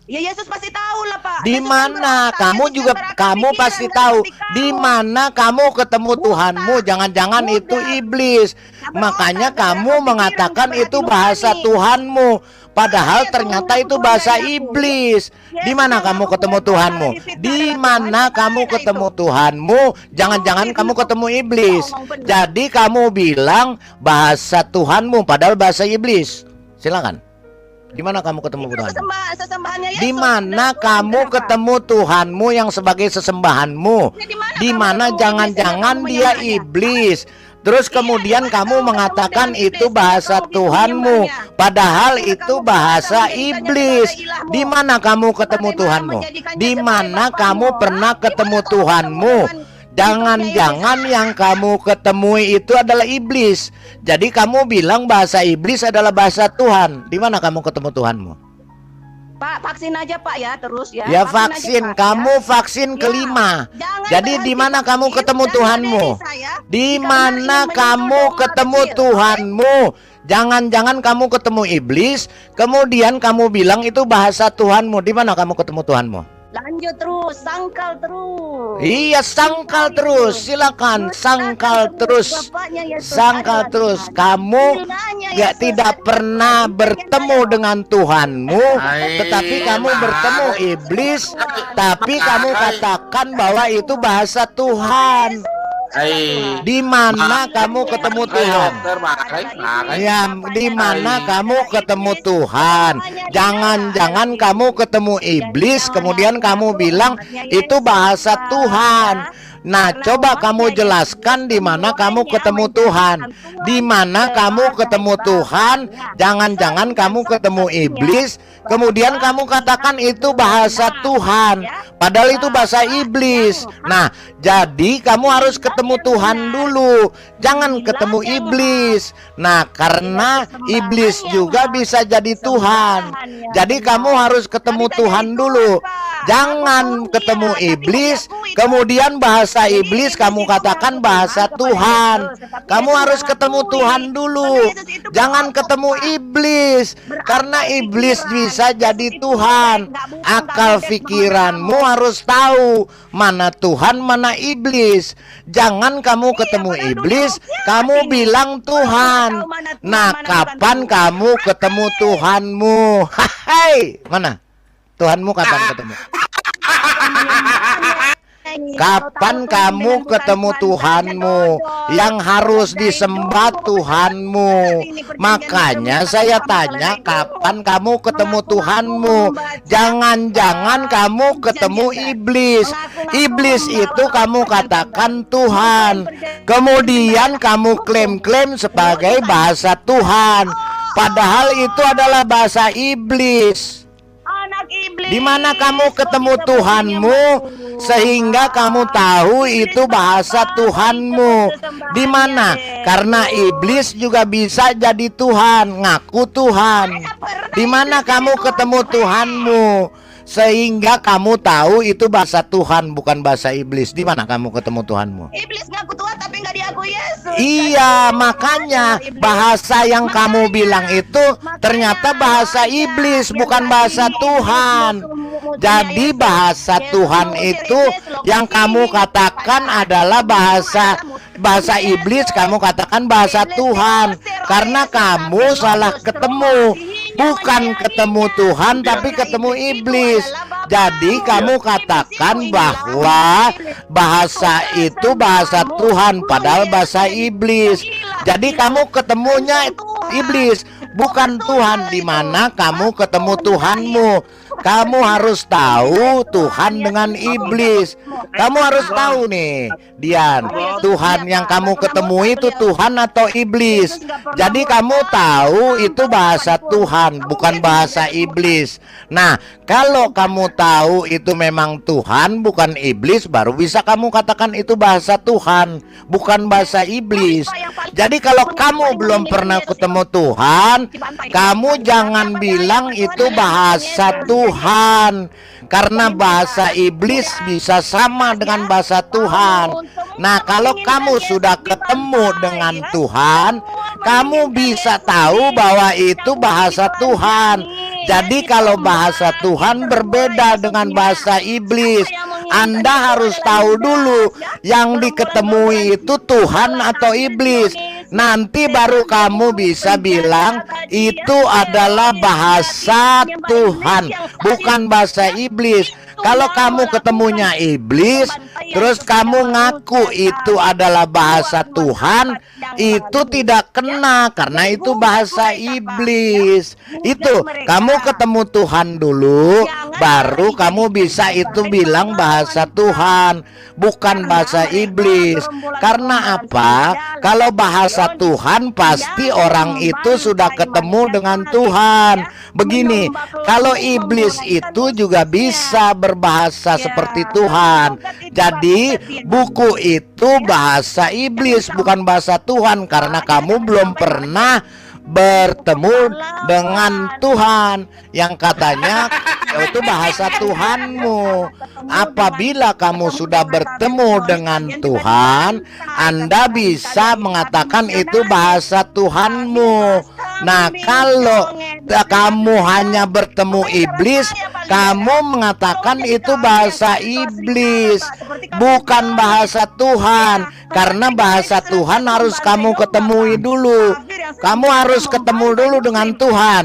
Ya Yesus pasti tahu lah, Pak. Di Yesus kan mana? berakal, Kamu Yesus juga yang berakal kamu pikiran, pasti nggak tahu. seperti Di kamu. mana kamu ketemu Tuhanmu? Jangan-jangan Budak. itu iblis. Nggak Makanya berotak, nggak kamu berakal mengatakan pikiran, itu bukan bahasa hati nurani. Tuhanmu. Padahal Iya, ternyata Tuhan itu aku, bahasa Tuhan aku. iblis. Di Yesus mana yang kamu ngaku ketemu Tuhan, Tuhanmu? difitnah Di dengan mana Tuhan. kamu Ada ketemu itu. Tuhanmu? Jangan-jangan Oh, kamu fitnah. ketemu iblis. Ngomong benar. Jadi kamu bilang bahasa Tuhanmu padahal bahasa iblis. Silakan. Di mana kamu ketemu Tuhanmu? Sesembahannya Yesus. Di mana Dan Tuhan kamu kenapa? ketemu Tuhanmu yang sebagai sesembahanmu? Ya, di mana Di kamu mana ketemu jangan-jangan iblis dia yang kamu iblis. Terus kemudian di mana kamu kamu mengatakan ketemu dengan itu iblis? bahasa Kamu Tuhanmu, menyembahnya. padahal Karena itu kamu bahasa menjadikannya iblis. sebagai ilahmu. Di mana kamu ketemu Sebagaimana Tuhanmu? menjadikannya Di sebagai mana Bapakmu. kamu pernah Hah? Di ketemu mana kamu Tuhanmu? ketemu dengan Jangan-jangan yang kamu ketemui itu adalah iblis. Jadi kamu bilang bahasa iblis adalah bahasa Tuhan. Di mana kamu ketemu Tuhanmu? Pak, vaksin aja Pak ya, terus ya. Ya aja, vaksin, Pak, kamu ya. vaksin Ya. kelima. Jangan Jadi berhenti di mana kamu vaksin ketemu dan Tuhanmu? meladeni saya. Di Jika benar mana ingin kamu menyusul ketemu doa kecil, Tuhanmu? Jangan-jangan kamu ketemu iblis, kemudian kamu bilang itu bahasa Tuhanmu. Di mana kamu ketemu Tuhanmu? Lanjut terus, sangkal terus. Iya, sangkal terus. Silakan sangkal terus. Sangkal terus. Kamu tidak pernah bertemu dengan Tuhanmu, tetapi kamu bertemu iblis, tapi kamu katakan bahwa itu bahasa Tuhan. Di mana kamu ketemu Tuhan? Ya, di mana kamu ketemu Tuhan? Jangan-jangan kamu ketemu iblis, kemudian kamu bilang itu bahasa Tuhan. Nah, coba kamu jelaskan di mana kamu ketemu Tuhan. Di mana kamu ketemu Tuhan? Jangan-jangan kamu ketemu iblis, kemudian kamu katakan itu bahasa Tuhan, padahal itu bahasa iblis. Nah, jadi kamu harus ketemu Tuhan dulu, jangan ketemu iblis. Nah, karena iblis juga bisa jadi Tuhan. Jadi kamu harus ketemu Tuhan dulu. Jangan ketemu iblis, kemudian bahasa iblis kamu katakan bahasa Tuhan. Kamu harus ketemu Tuhan dulu. Jangan ketemu iblis, karena iblis bisa jadi Tuhan. Akal pikiranmu harus tahu mana Tuhan, mana iblis. Jangan kamu ketemu iblis, kamu bilang Tuhan. Nah, kapan kamu ketemu Tuhanmu? Hai, mana? Tuhanmu kapan ketemu? Kapan kamu ketemu Tuhanmu? Yang harus disembah Tuhanmu. Makanya saya tanya, kapan kamu ketemu Tuhanmu? Jangan-jangan kamu ketemu iblis. Iblis itu kamu katakan Tuhan, kemudian kamu klaim-klaim sebagai bahasa Tuhan, padahal itu adalah bahasa iblis. Di mana kamu ketemu Tuhanmu sehingga kamu tahu itu bahasa Tuhanmu? Di mana? Karena iblis juga bisa jadi Tuhan, ngaku Tuhan. Di mana kamu ketemu Tuhanmu sehingga kamu tahu itu bahasa Tuhan bukan bahasa iblis? Di mana kamu ketemu Tuhanmu? Iblis ngaku Tuhan tapi nggak diakui Yesus. Iya, makanya bahasa yang kamu bilang itu ternyata bahasa iblis bukan bahasa Tuhan. Jadi bahasa Tuhan itu yang kamu katakan adalah bahasa iblis, kamu katakan bahasa Tuhan karena kamu salah ketemu. Bukan ketemu Tuhan tapi ketemu iblis. Jadi kamu katakan bahwa bahasa itu bahasa Tuhan padahal bahasa iblis. Jadi kamu ketemunya iblis bukan Tuhan. Di mana kamu ketemu Tuhanmu? Kamu harus tahu Tuhan dengan iblis. Kamu harus tahu nih, Dian, Tuhan yang kamu ketemu itu Tuhan atau iblis. Jadi kamu tahu itu bahasa Tuhan bukan bahasa iblis. Nah, kalau kamu tahu itu memang Tuhan bukan iblis, baru bisa kamu katakan itu bahasa Tuhan bukan bahasa iblis. Jadi kalau kamu belum pernah ketemu Tuhan, kamu jangan bilang itu bahasa Tuhan, karena bahasa iblis bisa sama dengan bahasa Tuhan. Nah, kalau kamu sudah ketemu dengan Tuhan, kamu bisa tahu bahwa itu bahasa Tuhan. Jadi kalau bahasa Tuhan berbeda dengan bahasa iblis. Anda harus tahu dulu yang diketemui itu Tuhan atau iblis. Nanti baru kamu bisa bilang itu adalah bahasa Tuhan, bukan bahasa iblis. Kalau kamu ketemunya iblis, terus kamu ngaku itu adalah bahasa Tuhan, itu tidak kena karena itu bahasa iblis. Itu kamu ketemu Tuhan dulu, baru kamu bisa itu bilang bahasa Tuhan, bukan bahasa iblis. Karena apa? Kalau bahasa Tuhan pasti orang itu sudah ketemu dengan Tuhan. Begini, kalau iblis itu juga bisa berbahasa seperti Tuhan. Jadi buku itu bahasa iblis bukan bahasa Tuhan, karena kamu belum pernah bertemu dengan Tuhan yang katanya itu bahasa Tuhanmu. Apabila kamu sudah bertemu dengan Tuhan, Anda bisa mengatakan itu bahasa Tuhanmu. Nah, kalau kamu hanya bertemu iblis, kamu mengatakan itu bahasa iblis, bukan bahasa Tuhan. Karena bahasa Tuhan harus kamu ketemui dulu. Kamu harus ketemu dulu dengan Tuhan,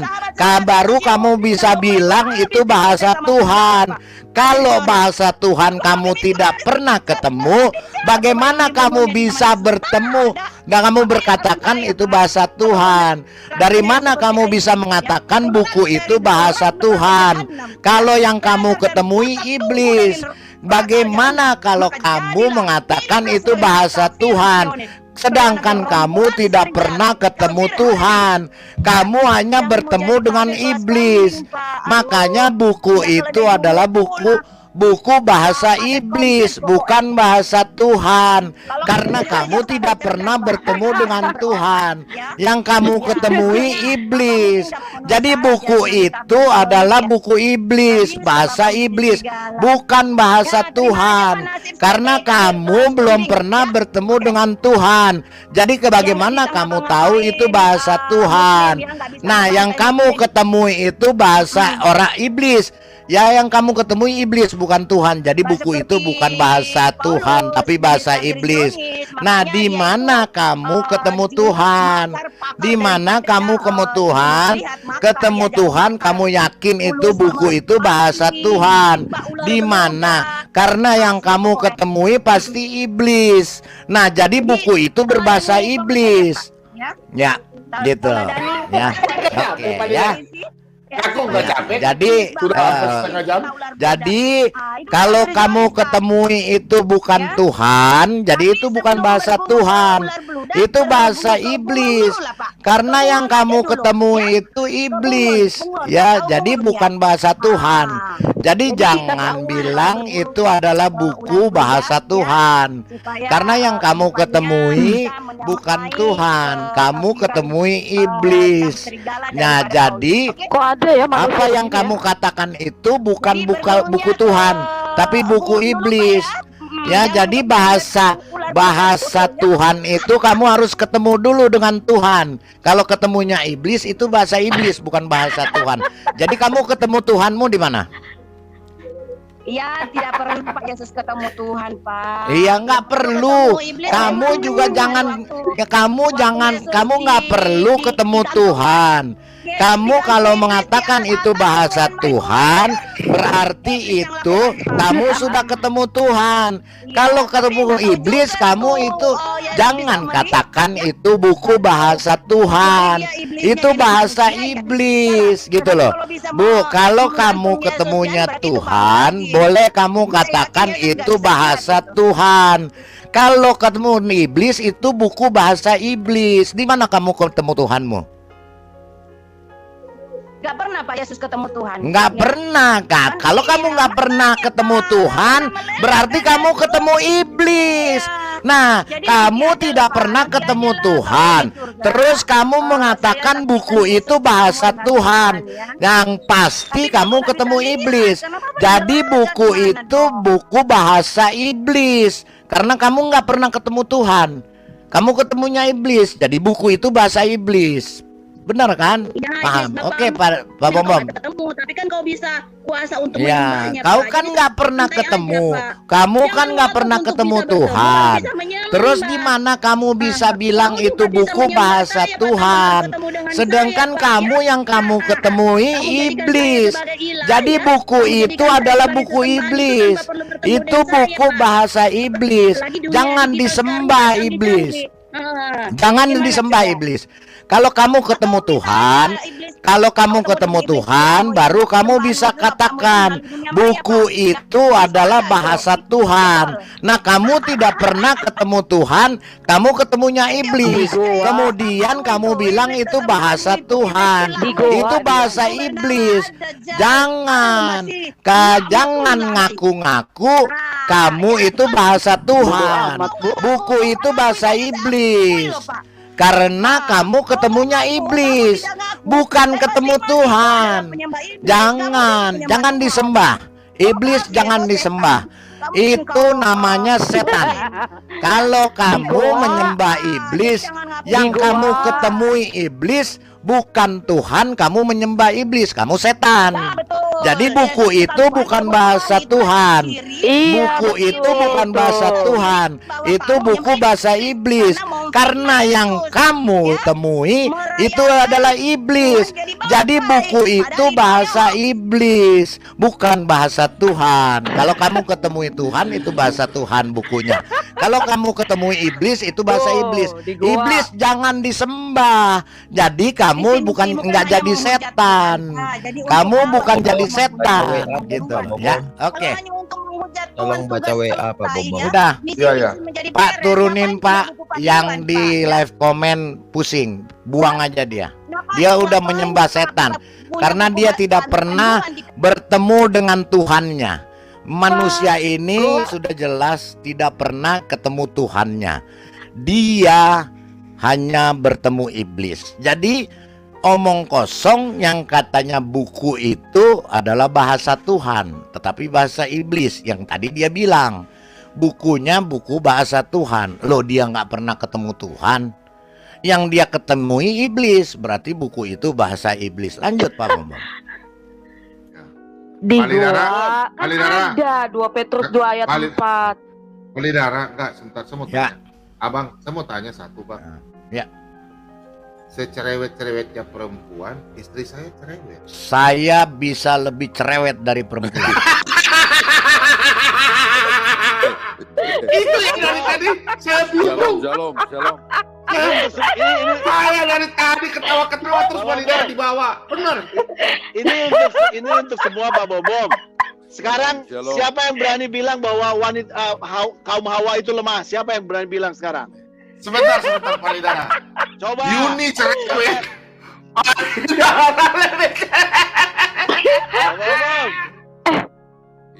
baru kamu bisa bilang itu bahasa Tuhan. Kalau bahasa Tuhan kamu tidak pernah ketemu, bagaimana kamu bisa bertemu dan kamu berkatakan itu bahasa Tuhan? Dari mana kamu bisa mengatakan buku itu bahasa Tuhan kalau yang kamu ketemui iblis? Bagaimana kalau kamu mengatakan itu bahasa Tuhan, sedangkan kamu tidak pernah ketemu Tuhan? Kamu hanya bertemu dengan iblis. Makanya buku itu adalah buku bahasa iblis, bukan bahasa Tuhan. Karena kamu tidak pernah bertemu dengan Tuhan, yang kamu ketemui iblis. Jadi buku itu adalah buku iblis, bahasa iblis, bukan bahasa Tuhan. Karena kamu belum pernah bertemu dengan Tuhan, jadi bagaimana kamu tahu itu bahasa Tuhan? Nah, yang kamu ketemui itu bahasa orang iblis. Ya, yang kamu ketemui iblis bukan Tuhan. Jadi buku itu bukan bahasa Tuhan tapi bahasa iblis. Nah, di mana kamu ketemu Tuhan? Di mana kamu ketemu Tuhan? Ketemu Tuhan, kamu yakin itu buku itu bahasa Tuhan? Di mana? Karena yang kamu ketemui pasti iblis. Nah, jadi buku itu berbahasa iblis. Ya, gitu. Ya, oke ya. Aku nggak capek. Jadi, setengah jam. jadi kalau kamu ketemui itu bukan Tuhan, jadi itu bukan bahasa Tuhan, itu bahasa iblis. Karena yang kamu ketemui itu iblis, ya. Jadi bukan bahasa Tuhan. Jadi jangan bilang itu adalah buku bahasa Tuhan. Karena yang kamu ketemui bukan Tuhan, kamu ketemui iblis. Nah, jadi apa yang kamu katakan itu bukan buku Tuhan, tapi buku iblis. Ya, jadi bahasa Tuhan itu kamu harus ketemu dulu dengan Tuhan. Kalau ketemunya iblis itu bahasa iblis, bukan bahasa Tuhan. Jadi kamu ketemu Tuhanmu di mana? Iya, tidak perlu Pak Yesus ketemu Tuhan, Pak. Iya, nggak perlu. Kamu juga jangan, ya kamu nggak perlu ketemu Tuhan. Kamu kalau mengatakan itu bahasa Tuhan, berarti itu kamu sudah ketemu Tuhan. Kalau ketemu iblis, kamu itu jangan katakan itu buku bahasa Tuhan. Itu bahasa iblis, gitu loh. Bu, kalau kamu ketemunya Tuhan, boleh kamu katakan itu bahasa Tuhan. Kalau ketemu iblis, itu buku bahasa iblis. Di mana kamu ketemu Tuhanmu? Gak pernah Pak Yesus ketemu Tuhan. Nggak pernah, Kak. Kalau kamu nggak pernah ketemu Tuhan, berarti kamu ketemu iblis. Nah, kamu tidak pernah ketemu Tuhan, terus kamu mengatakan buku itu bahasa Tuhan, yang pasti kamu ketemu iblis. Jadi buku itu buku bahasa iblis, karena kamu nggak pernah ketemu Tuhan. Kamu ketemunya iblis, jadi buku itu bahasa iblis. Benar kan? Ya, paham? ya, Oke, Pak Bom. Ketemu, tapi kan kau bisa kuasa untuk Ya, menyembahnya, kau Pak. kan Jadi nggak pernah santai ketemu. aja, Pak. Kamu Jangan kan nggak ngotot pernah untuk ketemu bisa bertemu, Tuhan. bisa menyembah. Terus di mana kamu bisa bilang Kamu itu juga bisa buku menyembah bahasa saya, Pak, Tuhan? ketemu dengan Sedangkan saya, Pak, kamu ya. yang kamu ketemui Kamu jadikan saya iblis. sebagai ilah, Jadi ya. buku Kamu itu jadikan saya adalah sebagai buku sesembahan itu iblis. tanpa perlu bertemu Itu dengan saya, buku Pak. bahasa iblis. Lagi dunia Jangan digital disembah sekarang iblis. canggih. Jangan Gimana disembah coba? iblis. Kalau kamu ketemu Tuhan, kalau kamu ketemu Tuhan, baru kamu bisa katakan buku itu adalah bahasa Tuhan. Nah, kamu tidak pernah ketemu Tuhan, kamu ketemunya iblis. Kemudian kamu bilang itu bahasa Tuhan. Itu bahasa iblis. Jangan ngaku-ngaku kamu itu bahasa Tuhan. Buku itu bahasa iblis. Karena kamu ketemunya iblis, bukan ketemu Tuhan. Jangan disembah. Iblis jangan disembah. Itu namanya setan. Kalau kamu menyembah iblis, yang kamu ketemui iblis, bukan Tuhan, kamu menyembah iblis, kamu setan. Jadi buku itu bukan bahasa Tuhan. Buku itu bukan bahasa Tuhan. Itu buku bahasa iblis. Karena yang kamu temui itu adalah iblis. Jadi buku itu bahasa iblis, bukan bahasa Tuhan. Kalau kamu ketemui Tuhan, itu bahasa Tuhan bukunya. Kalau kamu ketemui iblis, itu bahasa iblis. Iblis jangan disembah. Jadi kamu bukan nggak jadi setan. Kamu bukan jadi setan, gitu ya. Oke. Tolong baca WA Pak Bom. Sudah. Iya. Pak, turunin Pak yang di live komen pusing. Buang aja dia. Dia udah menyembah setan karena dia tidak pernah bertemu dengan Tuhannya. Manusia ini sudah jelas tidak pernah ketemu Tuhannya. Dia hanya bertemu iblis. Jadi omong kosong yang katanya buku itu adalah bahasa Tuhan, tetapi bahasa iblis. Yang tadi dia bilang bukunya buku bahasa Tuhan. Loh, dia nggak pernah ketemu Tuhan. Yang dia ketemui iblis, berarti buku itu bahasa iblis. Lanjut Pak Bom. Di Palidara, kan ada 2 Petrus 2 ayat 4. Palidara, enggak, sebentar, saya mau Ya. tanya. Abang, saya mau tanya satu, Pak. Ya. Secerewet-cerewetnya perempuan, istri saya cerewet. Saya bisa lebih cerewet dari perempuan. Itu yang dari tadi saya bingung. Shalom. Saya dari tadi ketawa-ketawa terus wanita di bawah. Benar. Ini untuk semua Pak Bom. Sekarang siapa yang berani bilang bahwa kaum Hawa itu lemah? Siapa yang berani bilang sekarang? Sebentar Pak Lidana. Coba. Yuni cewek.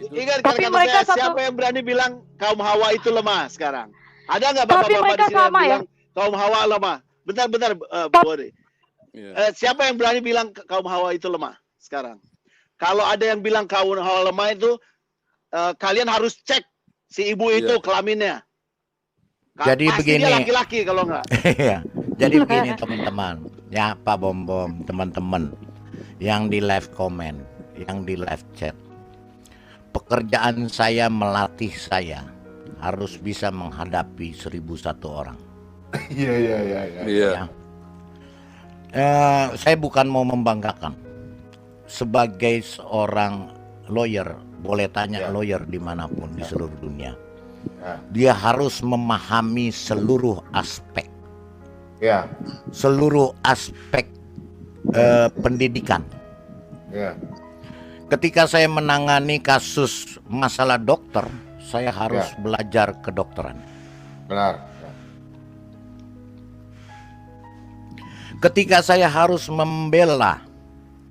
Ingat kata-kata saya, siapa yang berani bilang kaum Hawa itu lemah sekarang? Ada nggak bapak-bapak di sini yang bilang kaum Hawa lemah? Bentar, Bode. Siapa yang berani bilang kaum Hawa itu lemah sekarang? Kalau ada yang bilang kaum Hawa lemah itu, kalian harus cek si ibu itu kelaminnya. Jadi pasti begini. Dia laki-laki kalau enggak. Jadi begini teman-teman, ya Pak Bom, teman-teman yang di live comment, yang di live chat. Pekerjaan saya melatih saya harus bisa menghadapi 1001 orang. Iya. Saya bukan mau membanggakan. Sebagai seorang lawyer, boleh tanya lawyer dimanapun di seluruh dunia, dia harus memahami seluruh aspek, seluruh aspek pendidikan. Ketika saya menangani kasus masalah dokter, saya harus belajar kedokteran. Benar. Ketika saya harus membela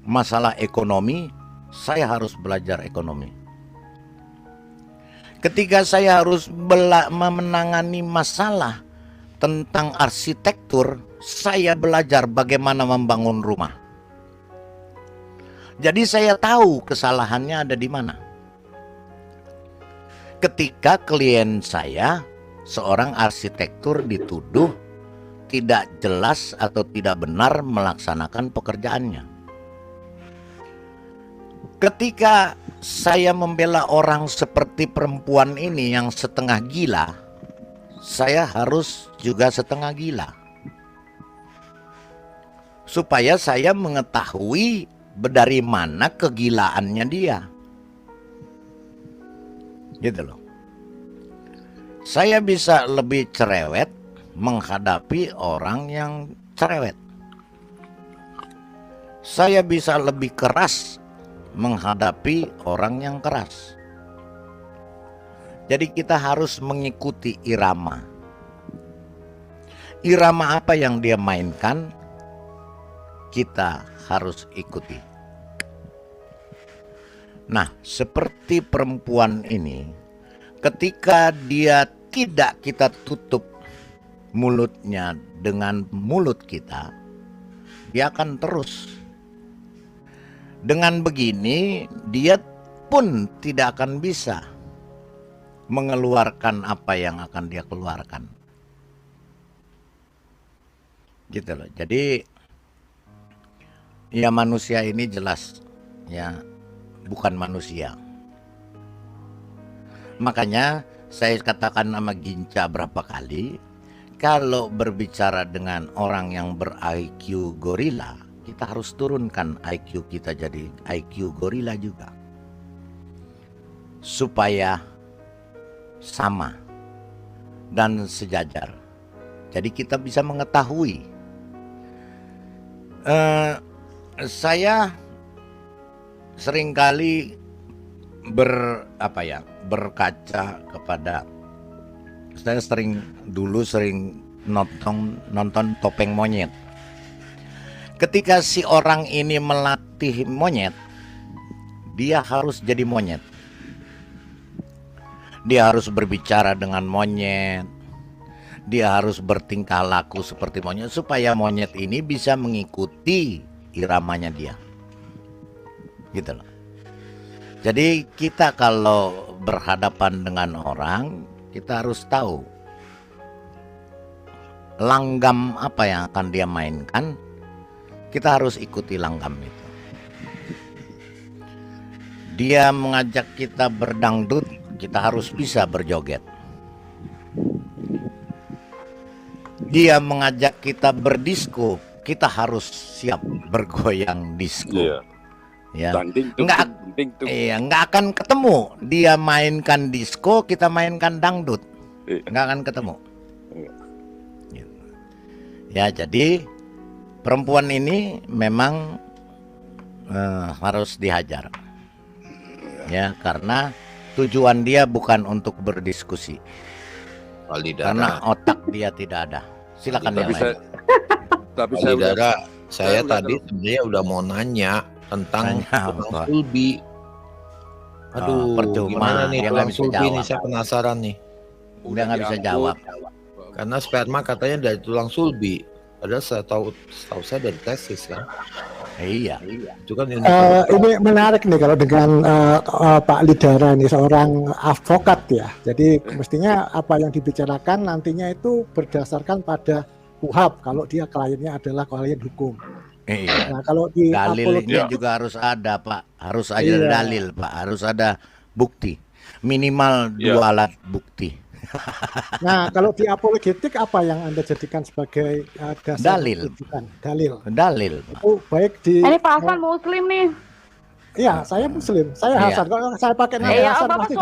masalah ekonomi, saya harus belajar ekonomi. Ketika saya harus menangani masalah tentang arsitektur, saya belajar bagaimana membangun rumah. Jadi saya tahu kesalahannya ada di mana. Ketika klien saya, seorang arsitektur, dituduh tidak jelas atau tidak benar melaksanakan pekerjaannya. Ketika saya membela orang seperti perempuan ini yang setengah gila, saya harus juga setengah gila. Supaya saya mengetahui dari mana kegilaannya dia. Gitu loh. Saya bisa lebih cerewet menghadapi orang yang cerewet. Saya bisa lebih keras menghadapi orang yang keras. Jadi kita harus mengikuti irama. Irama apa yang dia mainkan, kita harus ikuti. Nah, seperti perempuan ini, ketika dia tidak kita tutup mulutnya dengan mulut kita, dia akan terus. Dengan begini, dia pun tidak akan bisa mengeluarkan apa yang akan dia keluarkan. Gitu loh. Jadi ya manusia ini jelas ya bukan manusia. Makanya saya katakan sama Ginca berapa kali, kalau berbicara dengan orang yang ber-IQ gorila, kita harus turunkan IQ kita jadi IQ gorila juga. Supaya sama dan sejajar. Jadi kita bisa mengetahui. Saya seringkali berkaca kepada, saya dulu sering nonton Topeng Monyet. Ketika si orang ini melatih monyet, dia harus jadi monyet. Dia harus berbicara dengan monyet. Dia harus bertingkah laku seperti monyet supaya monyet ini bisa mengikuti iramanya dia. Gitu loh. Jadi kita kalau berhadapan dengan orang, kita harus tahu langgam apa yang akan dia mainkan. Kita harus ikuti langgam itu. Dia mengajak kita berdangdut, kita harus bisa berjoget. Dia mengajak kita berdisko, kita harus siap bergoyang disko. Ya, nggak akan ketemu. Dia mainkan disko, kita mainkan dangdut. nggak akan ketemu. Ya, jadi perempuan ini memang harus dihajar. Ya, karena tujuan dia bukan untuk berdiskusi. Karena otak dia tidak ada. Silakan yang lain. Tapi saya tadi sebenarnya udah mau nanya tentang tulang sulbi. Aduh, gimana nih tulang sulbi nih, saya penasaran nih. Udah nggak bisa jawab. Karena sperma katanya dari tulang sulbi. Padahal setahu saya dari testis kan. Iya. Itu kan ini menarik nih kalau dengan Pak Lidara ini seorang advokat ya. Jadi mestinya apa yang dibicarakan nantinya itu berdasarkan pada KUHAP kalau dia kliennya adalah klien hukum. Iya. Nah, kalau di dalilnya juga harus ada, Pak. Harus ada dalil, Pak. Harus ada bukti. Minimal 2 alat bukti. Nah, kalau di apologetik apa yang Anda jadikan sebagai dasar dalil? Dalil. Itu baik di. Ini Pak Hasan Muslim nih. Iya, saya Muslim. Saya Hasan. Kalau saya pakai nama Hasan pasti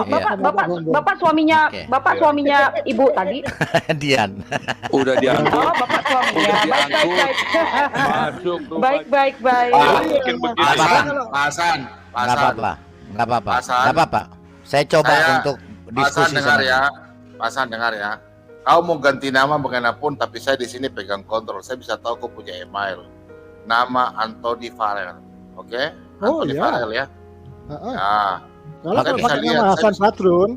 Bapak suaminya, Bapak suaminya Ibu tadi. Dian. Udah diangkut. Oh, Bapak suaminya. Baik. Pak Hasan. Nggak apa-apa. Saya coba untuk diskusi dengar ya. Pak Hasan dengar ya. Kau mau ganti nama bagaimanapun, tapi saya di sini pegang kontrol. Saya bisa tahu kau punya email. Nama Anthony Farrell. Oke? Anthony Farrell ya. Nah, kalau pakai nama Hasan Badrun,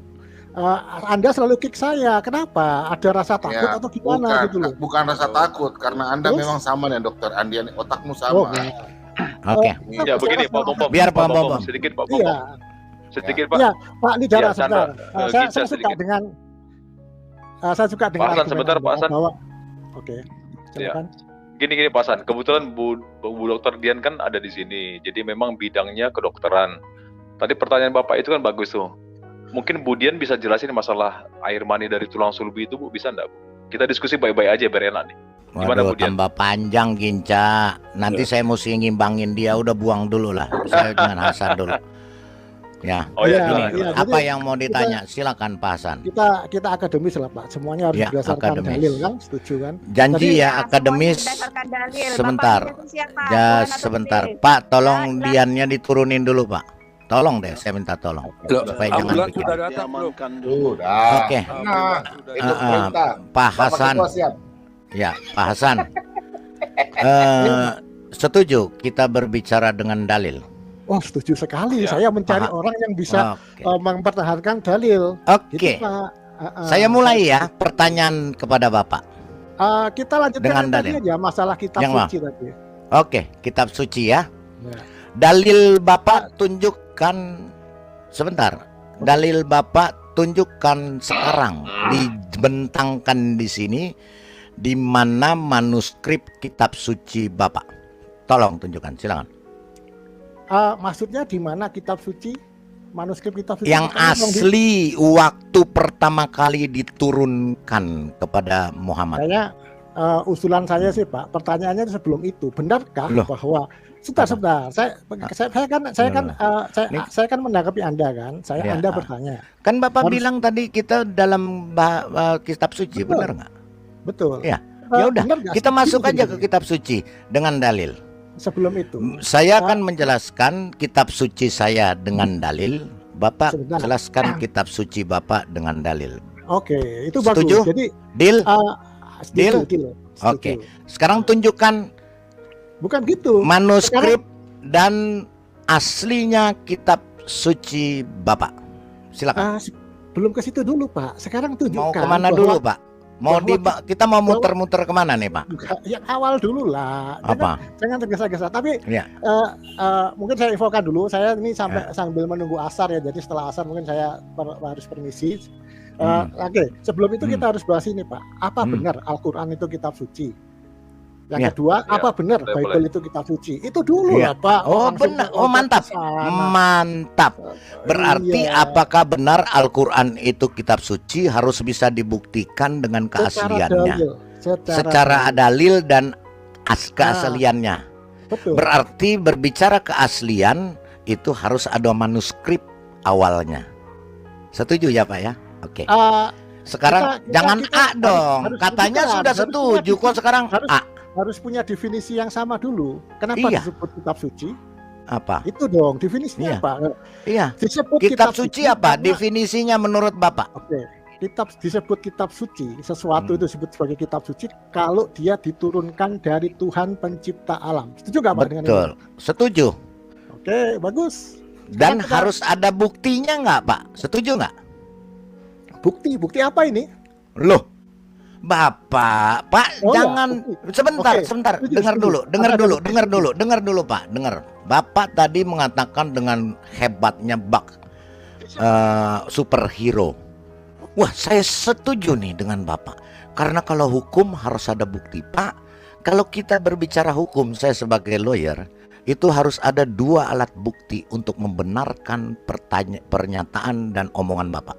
Anda selalu kick saya. Kenapa? Ada rasa takut atau gimana gitu loh? Bukan rasa takut, karena Anda memang sama dengan Dokter Andian. Otakmu sama. Oke. Ya begini Pak Bom. Biar Pak Bom. Sedikit Pak Bom. Sedikit Pak. Iya, Pak Lidara sebentar. Saya suka dengan saya suka dengan Pak Hasan sebentar Pak Hasan. Oke. Silakan. Gini Pak Hasan, kebetulan Bu Dokter Dian kan ada di sini. Jadi memang bidangnya kedokteran. Tadi pertanyaan Bapak itu kan bagus tuh. Mungkin Bu Dian bisa jelasin masalah air mani dari tulang sulbi itu Bu, bisa enggak Bu? Kita diskusi baik-baik aja biar enak nih. Gimana Bu Dian? Tambah panjang Ginca. Nanti saya mesti ngimbangin dia, udah buang dulu lah. Saya dengan Hasan dulu. Ya. Oh ya, apa yang mau ditanya? Silakan Pak Hasan. Kita akademis lah Pak. Semuanya harus berdasarkan dalil kan? Setuju kan? Janji ya akademis. Sebentar. Ya sebentar. Pak, tolong Diannya diturunin dulu Pak. Tolong deh, saya minta tolong. Supaya jangan bikin. Oke. Pak Hasan. Ya, Pak Hasan. Setuju kita berbicara dengan dalil. Oh, setuju sekali. Saya mencari orang yang bisa mempertahankan dalil. Oke. Gitu, saya mulai ya pertanyaan kepada Bapak. Kita lanjutkan dengan dalil aja masalah kitab suci tadi. Oke, kitab suci ya. Dalil Bapak tunjukkan sebentar. Dalil Bapak tunjukkan sekarang dibentangkan di sini di mana manuskrip kitab suci Bapak. Tolong tunjukkan, silakan. Maksudnya di mana kitab suci, manuskrip kitab suci yang asli waktu pertama kali diturunkan kepada Muhammad? Saya usulan saya sih Pak, pertanyaannya sebelum itu, benarkah bahwa sebentar, saya kan menanggapi Anda kan, Anda bertanya. Kan Bapak bilang tadi kita dalam kitab suci, benar nggak? Betul. Ya, ya udah, kita masuk aja ke kitab suci dengan dalil. Sebelum itu saya akan menjelaskan kitab suci saya dengan dalil. Bapak jelaskan kitab suci Bapak dengan dalil. Oke, itu setuju? Bagus. Jadi deal? Deal? Oke. Sekarang tunjukkan bukan gitu manuskrip dan aslinya kitab suci Bapak. Silakan. Belum ke situ dulu Pak. Sekarang tunjukkan. Mau kemana dulu Pak? Kita mau muter-muter kemana nih Pak? Yang awal dulu lah. Apa? Jangan tergesa-gesa. Tapi mungkin saya infokan dulu. Saya ini sambil menunggu asar ya. Jadi setelah asar mungkin saya harus permisi. Oke. Sebelum itu kita harus bahas ini Pak. Apa benar Al-Quran itu kitab suci? Yang kedua, apa benar Bible itu kitab suci? Itu dulu lah Pak. Oh benar. Oh mantap. Mantap. Berarti apakah benar Al-Quran itu kitab suci harus bisa dibuktikan dengan keasliannya? Secara dalil dan keasliannya. Betul. Berarti berbicara keaslian itu harus ada manuskrip awalnya. Setuju ya Pak ya? Oke. Sekarang jangan A dong. Katanya sudah setuju kok sekarang A. Harus punya definisi yang sama dulu. Kenapa disebut kitab suci? Apa? Itu dong definisinya apa? Iya. Disebut kitab suci apa? Definisinya menurut Bapak? Oke. Disebut kitab suci, sesuatu itu disebut sebagai kitab suci kalau dia diturunkan dari Tuhan pencipta alam. Setuju nggak Pak dengan itu? Betul. Setuju. Oke, bagus. Dan harus ada buktinya nggak Pak? Setuju nggak? Bukti apa ini? Loh, Bapak, Pak, jangan sebentar, dengar dulu, Pak, dengar. Bapak tadi mengatakan dengan hebatnya bak superhero. Wah, saya setuju nih dengan Bapak. Karena kalau hukum harus ada bukti, Pak. Kalau kita berbicara hukum, saya sebagai lawyer, itu harus ada 2 alat bukti untuk membenarkan pernyataan dan omongan Bapak.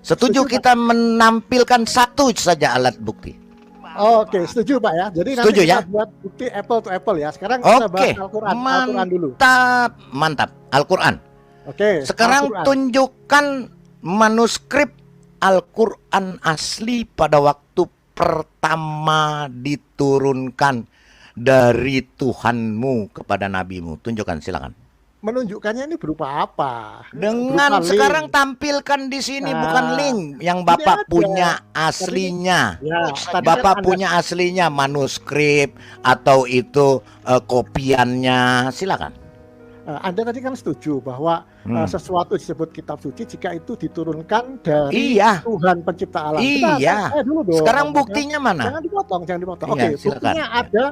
Setuju kita menampilkan 1 saja alat bukti. Oke, setuju Pak ya. Jadi setuju, nanti kita buat bukti apple to apple ya. Sekarang kita bahas Al-Quran. Al-Quran dulu. Mantap. Al-Quran. Oke. Sekarang tunjukkan manuskrip Al-Quran asli pada waktu pertama diturunkan dari Tuhanmu kepada nabimu. Tunjukkan, silakan. Menunjukkannya ini berupa apa? Dengan sekarang tampilkan di sini, bukan link yang Bapak punya aslinya. Bapak punya aslinya, manuskrip atau itu kopiannya, silakan. Anda tadi kan setuju bahwa sesuatu disebut kitab suci jika itu diturunkan dari Tuhan pencipta alam. Iya. Dulu dong, sekarang buktinya mana? Jangan dipotong. Iya, Oke, buktinya ada.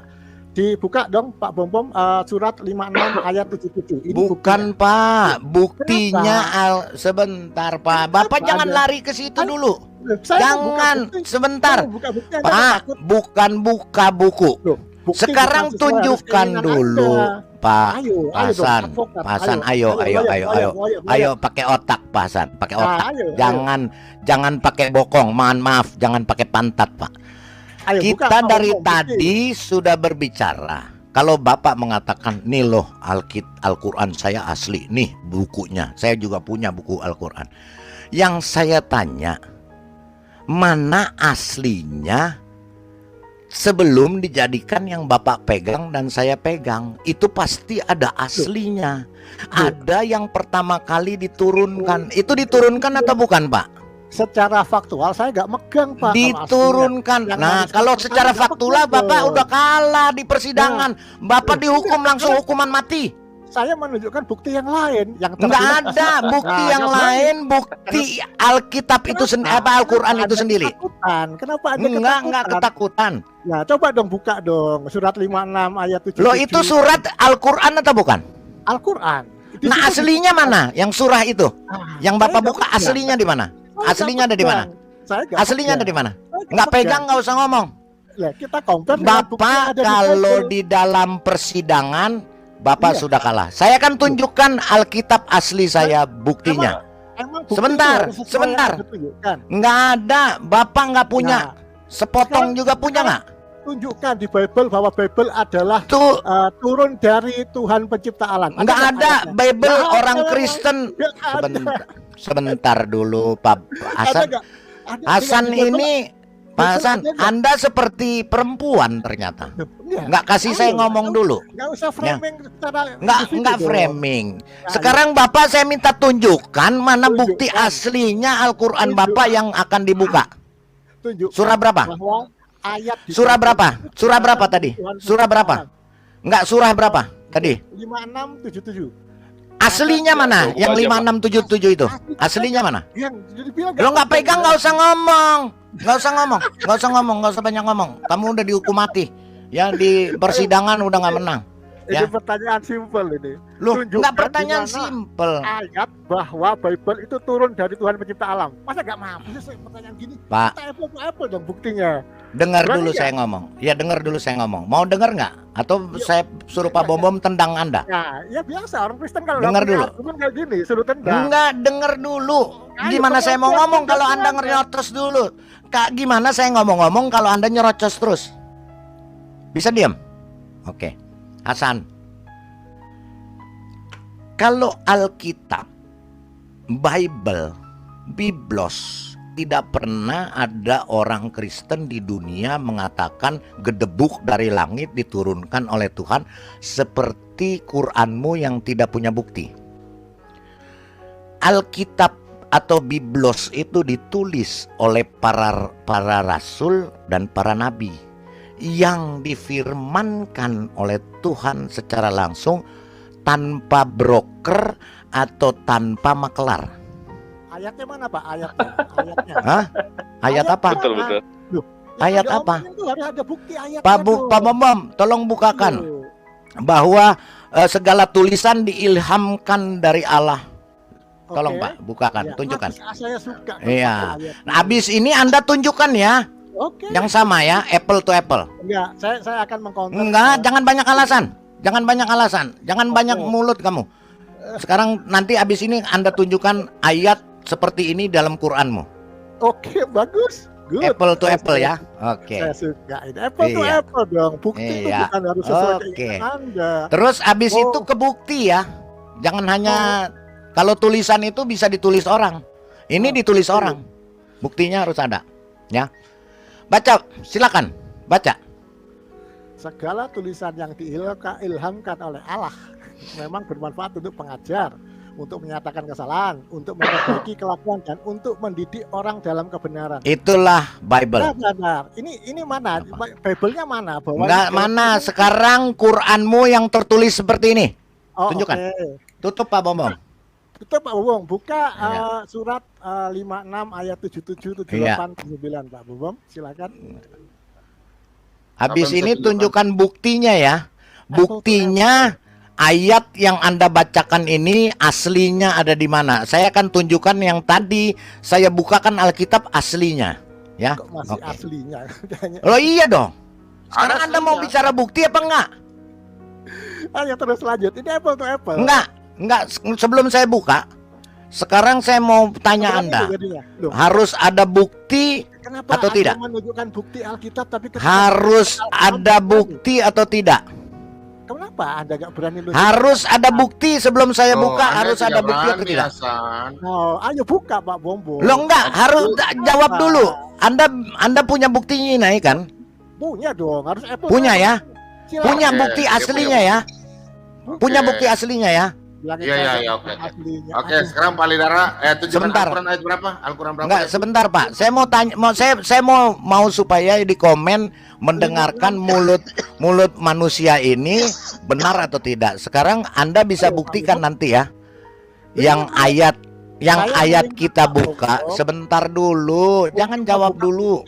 Dibuka dong Pak Bom surat 56 ayat 77. Ini bukan buktinya. Pak, buktinya sebentar Pak. Bapak jangan lari ke situ dulu. Jangan sebentar. Pak, bukan buka buku. Sekarang tunjukkan dulu Pak Hasan. Ayo pakai otak Pak Hasan, pakai otak. Jangan pakai bokong. Maaf, jangan pakai pantat Pak. Kita dari tadi sudah berbicara. Kalau Bapak mengatakan nih loh Al-Quran saya asli, nih bukunya. Saya juga punya buku Al-Quran. Yang saya tanya, mana aslinya sebelum dijadikan yang Bapak pegang dan saya pegang? Itu pasti ada aslinya. Ada yang pertama kali diturunkan. Itu diturunkan atau bukan Pak? Secara faktual saya nggak megang Pak. Diturunkan. Nah, kalau secara faktual Bapak udah kalah di persidangan. Bapak dihukum langsung hukuman mati. Saya menunjukkan bukti yang lain. Nggak ada bukti yang lain. Bukti Alkitab itu Al-Quran itu sendiri. Kenapa Anda ketakutan? Nggak ketakutan. Nah, coba dong buka dong surat 56 ayat 7. Loh, itu surat Al-Quran atau bukan? Al-Quran. Nah, aslinya mana? Yang surah itu? Yang Bapak buka aslinya di mana? Aslinya ada di mana? Aslinya ada di mana? Nggak pegang, nggak usah ngomong. Ya, kita compare. Bapak kalau di dalam persidangan, Bapak sudah kalah. Saya akan tunjukkan Alkitab asli saya buktinya. Sebentar. Nggak ada. Bapak nggak punya. Sepotong juga punya nggak? Tunjukkan di Bible bahwa Bible adalah turun dari Tuhan pencipta alam. Nggak ada. Bible orang Kristen. Sebentar dulu Pak Hasan. Hasan ini, Pak Hasan, Anda seperti perempuan ternyata. Nggak kasih saya ngomong dulu. Nggak usah framing. Nggak framing. Sekarang Bapak saya minta tunjukkan mana bukti aslinya Al-Quran Bapak yang akan dibuka. Surah berapa? Surah berapa? Surah berapa tadi? Surah berapa? Nggak, surah berapa tadi? 5677. Aslinya mana? Yang 5677 itu? Aslinya mana? Lo nggak pegang, nggak usah ngomong. Nggak usah banyak ngomong. Kamu udah dihukum mati. Ya di persidangan udah nggak menang. Ini pertanyaan simpel ini. Loh, nggak pertanyaan simpel. Ayat bahwa Bible itu turun dari Tuhan pencipta alam. Masa nggak mampu sih pertanyaan gini? Pak, apple dong buktinya. Dengar dulu saya ngomong. Ya dengar dulu saya ngomong. Mau dengar nggak? Atau saya suruh Pak Bom tendang Anda? Ya biasa orang Kristen kalau dengar dulu. Kayak gini suruh tendang. Enggak, dengar dulu. Gimana saya mau ngomong kalau Anda nyerocos dulu? Gimana saya ngomong kalau Anda nyerocos terus? Bisa diam? Oke. Hasan, kalau Alkitab, Bible, Biblos, tidak pernah ada orang Kristen di dunia mengatakan gedebuk dari langit diturunkan oleh Tuhan seperti Quranmu yang tidak punya bukti. Alkitab atau Biblos itu ditulis oleh para rasul dan para nabi yang difirmankan oleh Tuhan secara langsung tanpa broker atau tanpa makelar. Ayatnya mana Pak? Ayatnya. Hah? Ayat apa? Betul. Ya, Ayat apa? itu harus ada bukti ayatnya. Pak Bambam, tolong bukakan bahwa segala tulisan diilhamkan dari Allah. Tolong Pak, bukakan, Ya, tunjukkan. saya suka. Iya. Nah, habis ini Anda tunjukkan ya. Oke. Yang sama ya, apple to apple. Enggak, saya akan mengcounter. Enggak, jangan banyak alasan. Jangan banyak alasan. Jangan banyak mulut kamu. Sekarang nanti habis ini Anda tunjukkan ayat seperti ini dalam Quranmu. Oke, bagus. Good. Apple to apple ya. Oke. Saya suka ini. Apple to apple dong. Bukti itu bukan harus sesuai keinginan Anda. Terus habis itu ke bukti ya. Jangan hanya kalau tulisan itu bisa ditulis orang. Ini ditulis orang. Buktinya harus ada. Ya. Baca, silakan. Baca. Segala tulisan yang diilhamkan oleh Allah memang bermanfaat untuk pengajar, untuk menyatakan kesalahan, untuk memperbaiki kelakuan dan untuk mendidik orang dalam kebenaran. Itulah Bible. Benar. Ini mana? Bible-nya mana? Enggak mana. Sekarang Quranmu yang tertulis seperti ini. Tunjukkan. Tutup Pak Bambang. Tutup Pak Bambang. Buka surat 56 ayat 77, 78, 79 Pak Bambang. Silakan. Habis ini tunjukkan buktinya ya. Buktinya ayat yang Anda bacakan ini aslinya ada di mana? Saya akan tunjukkan yang tadi saya bukakan Alkitab aslinya, ya. Kok masih aslinya? Loh iya dong. Sekarang Anda mau bicara bukti apa enggak? Ayo terus lanjut. Ini apple to apple. Enggak. Sebelum saya buka, sekarang saya mau tanya Anda. Harus ada bukti atau tidak? Menunjukkan bukti Alkitab tapi harus ada bukti atau tidak? Kenapa Anda gak berani nunjukkan? Harus ada bukti sebelum saya buka. Harus ada bukti atau tidak? Oh, ayo buka Pak Bombo. Lo enggak, harus jawab dulu. Anda punya buktinya ini kan? Punya dong, harus apple. Punya ya? Silakan. Punya bukti aslinya ya? Punya bukti aslinya ya? Iya, oke. Oke, sekarang Pak Lidara, tunjukkan Al-Quran ayat berapa? Al-Quran berapa? Enggak, sebentar Pak. Saya mau tanya, saya mau supaya di komen mendengarkan mulut manusia ini benar atau tidak. Sekarang Anda bisa buktikan nanti ya. Yang ayat kita buka. Sebentar dulu, jangan jawab dulu.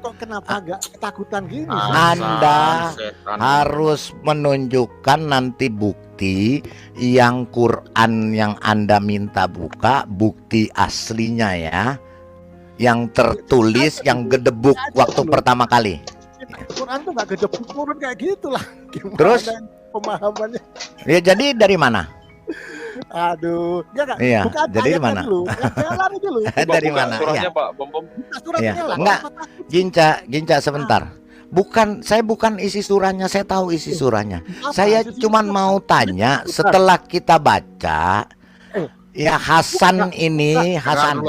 Kok kenapa agak ketakutan gini? Anda harus menunjukkan nanti bukti yang Quran yang Anda minta buka, bukti aslinya ya, yang tertulis, yang gedebuk waktu pertama kali. Quran tuh nggak gedebuk turun kayak gitulah. Terus pemahamannya? Ya jadi dari mana? Aduh, iya, jadi dari mana? Dari mana? Suratnya ya. Pak Bom. Ya. Enggak, Ginca sebentar. Saya bukan isi surahnya, saya tahu isi surahnya. Saya cuma mau tanya setelah kita baca, ya Hasan ini, Hasan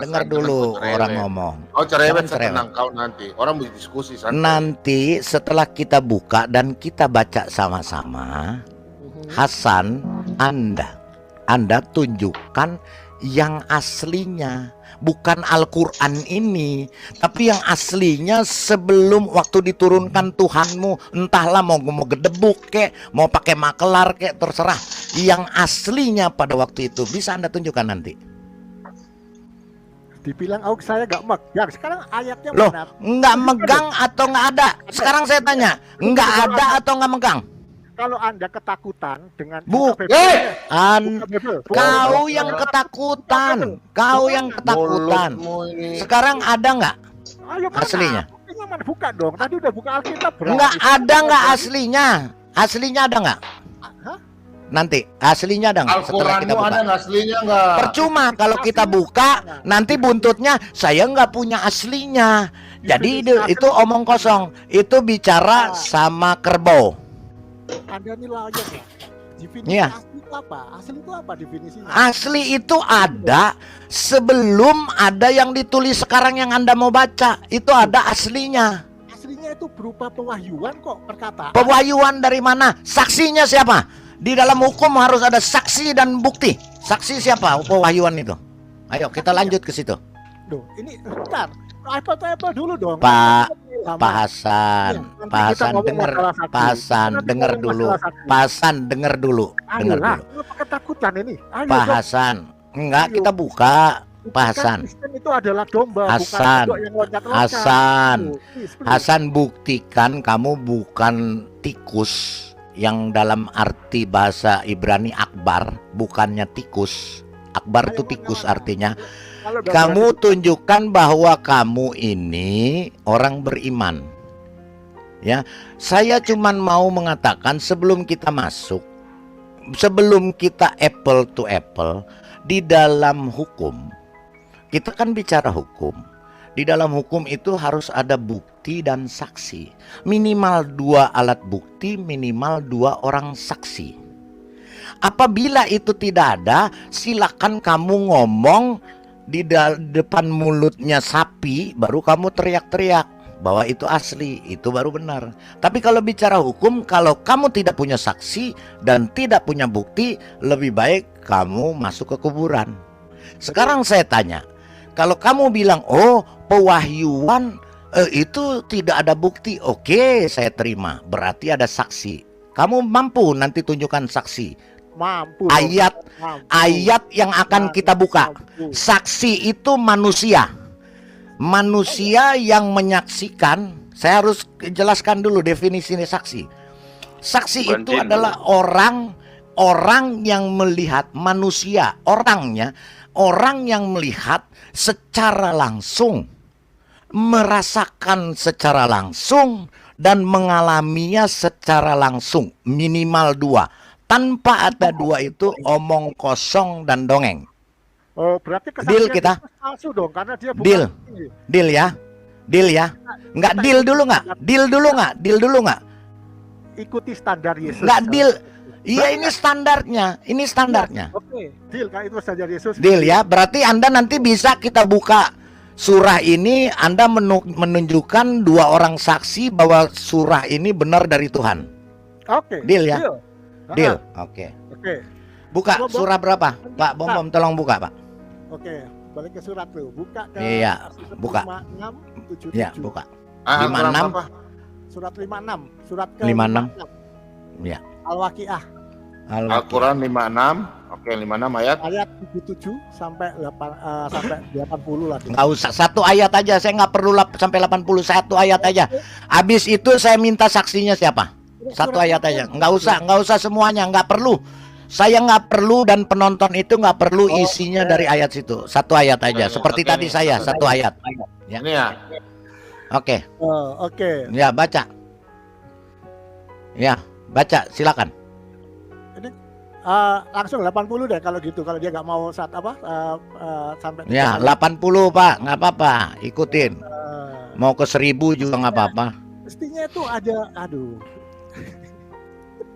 dengar dulu orang ngomong. Oh cerewet, tenang kau nanti. Orang berdiskusi santai. Nanti setelah kita buka dan kita baca sama-sama, Hasan, Anda tunjukkan yang aslinya, bukan Al-Quran ini, tapi yang aslinya sebelum waktu diturunkan Tuhanmu, entahlah mau gedebuk kek, mau pakai makelar kek, terserah. Yang aslinya pada waktu itu bisa Anda tunjukkan nanti. Dibilang saya gak megang. Sekarang ayatnya loh, mana? Nggak megang atau nggak ada? Sekarang saya tanya, nggak ada atau nggak megang? Kalau Anda ketakutan dengan kau yang ketakutan, Sekarang ada nggak aslinya? Buka dong. Tadi udah buka Alkitab. Nggak ada nggak aslinya? Aslinya ada nggak? Nanti aslinya ada nggak? Setelah kita buka. Ada nggak aslinya nggak? Percuma kalau kita buka, nanti buntutnya saya nggak punya aslinya. Jadi itu omong kosong. Itu bicara sama kerbau. Anda ini layak ya? definisi Iya. asli itu apa? Asli itu apa definisinya? Asli itu ada sebelum ada yang ditulis sekarang yang Anda mau baca. Itu ada aslinya. Aslinya itu berupa pewahyuan kok perkataan. Pewahyuan dari mana? Saksinya siapa? Di dalam hukum harus ada saksi dan bukti. Saksi siapa? Pewahyuan itu. Ayo kita lanjut ke situ. Loh, ini bentar. Apple to apple dulu dong. Pak Hasan, Pak Hasan dengar dulu. Pak Hasan dengar dulu. Ayolah, apa ketakutan ini? Ayo, Pak Hasan, enggak Ayo. kita buka. Pak Hasan. Kristen itu adalah domba, Hasan, bukan yang loncat-loncat. Hasan, Please. Hasan buktikan kamu bukan tikus yang dalam arti bahasa Ibrani akbar, bukannya tikus. Akbar itu tikus artinya. Kamu tunjukkan bahwa kamu ini orang beriman. Ya, saya cuman mau mengatakan sebelum kita masuk, sebelum kita apple to apple di dalam hukum, kita kan bicara hukum. Di dalam hukum itu harus ada bukti dan saksi. Minimal 2 alat bukti, minimal 2 orang saksi. Apabila itu tidak ada, silakan kamu ngomong di depan mulutnya sapi, baru kamu teriak-teriak bahwa itu asli, itu baru benar. Tapi kalau bicara hukum, kalau kamu tidak punya saksi dan tidak punya bukti, lebih baik kamu masuk ke kuburan. Sekarang saya tanya, kalau kamu bilang, oh pewahyuan itu tidak ada bukti, oke, saya terima, berarti ada saksi. Kamu mampu nanti tunjukkan saksi. Mampu. Ayat yang akan kita buka. Saksi itu manusia. Manusia yang menyaksikan. Saya harus jelaskan dulu definisi saksi. Saksi itu adalah orang yang melihat manusia, orangnya, orang yang melihat secara langsung, merasakan secara langsung dan mengalaminya secara langsung, minimal 2. Tanpa ada 2 itu omong kosong dan dongeng. Oh, berarti deal kita. Palsu dong, karena dia bukan deal. Deal ya. Deal ya. Enggak deal dulu enggak? Deal dulu enggak? Deal dulu enggak? Ikuti standar Yesus. Enggak deal. Iya, ini standarnya. Ini standarnya. Oke, deal kan itu standar Yesus. Deal ya. Berarti Anda nanti bisa kita buka surah ini, Anda menunjukkan 2 orang saksi bahwa surah ini benar dari Tuhan. Oke. Deal ya. Deal. Oke. Buka surah berapa? Pak Bom tolong buka, Pak. Oke, balik ke surat tuh. Buka ke Iya, buka. 56, 77. Iya, buka. 56. Surat 56, surat ke 56. Iya. Al-Waqiah. Al-Quran 56. Oke, 56 ayat. Ayat 77 sampai 80 lah. Enggak usah, 1 ayat aja. Saya nggak perlu sampai 80, 1 ayat aja. Habis itu saya minta saksinya siapa? 1 ayat aja. Nggak usah semuanya, nggak perlu. Saya nggak perlu dan penonton itu nggak perlu isinya dari ayat situ. 1 ayat aja. Seperti tadi saya 1 ayat. Ya. Ini ya. Oke. Oke. Ya, baca. Ya, baca. Silakan. Ini langsung 80 deh kalau gitu. Kalau dia nggak mau sampai. Ya, 80 Pak, nggak apa-apa. Ikutin. Mau ke 1000 juga nggak apa-apa. Mestinya itu ada,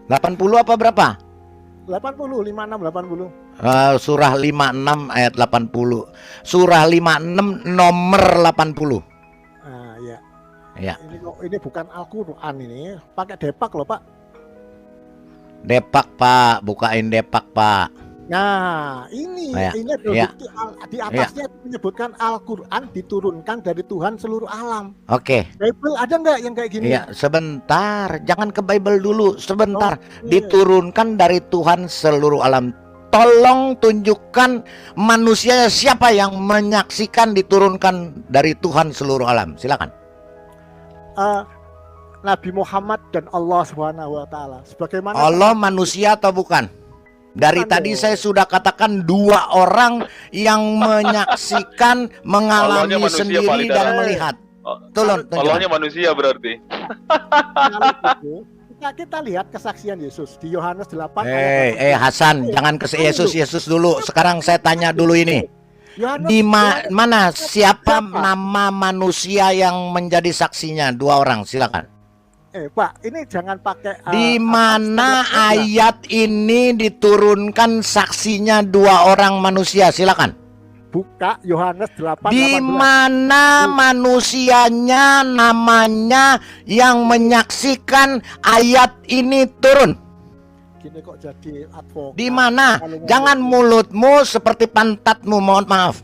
80 apa berapa? 80, 56, 80. Surah 56 ayat 80. Surah 56 nomor 80. Ya. Ya. Ini bukan Al-Quran ini. Pakai depak loh, Pak. Depak, Pak. Bukain depak, Pak. Nah, ini adalah bukti di atasnya menyebutkan Al-Quran diturunkan dari Tuhan seluruh alam. Oke. Bible ada nggak yang kayak gini? Iya, sebentar. Jangan ke Bible dulu. Sebentar. Diturunkan dari Tuhan seluruh alam. Tolong tunjukkan manusia siapa yang menyaksikan diturunkan dari Tuhan seluruh alam. Silakan. Nabi Muhammad dan Allah Subhanahu wa taala. Sebagaimana Allah manusia atau bukan? Dari tadi saya sudah katakan 2 orang yang menyaksikan, mengalami sendiri dan melihat. Allahnya manusia berarti. Kita lihat kesaksian Yesus di Yohanes 8 Hasan, jangan ke Yesus dulu. Sekarang saya tanya dulu ini. Di mana siapa nama manusia yang menjadi saksinya? 2 orang, silakan. Pak, ini jangan pakai di mana ayat ini diturunkan saksinya 2 orang manusia, silakan. Buka Yohanes 8:18. Di mana manusianya namanya yang menyaksikan ayat ini turun? Gini kok jadi advokat. Di mana? Jangan mulutmu seperti pantatmu, mohon maaf.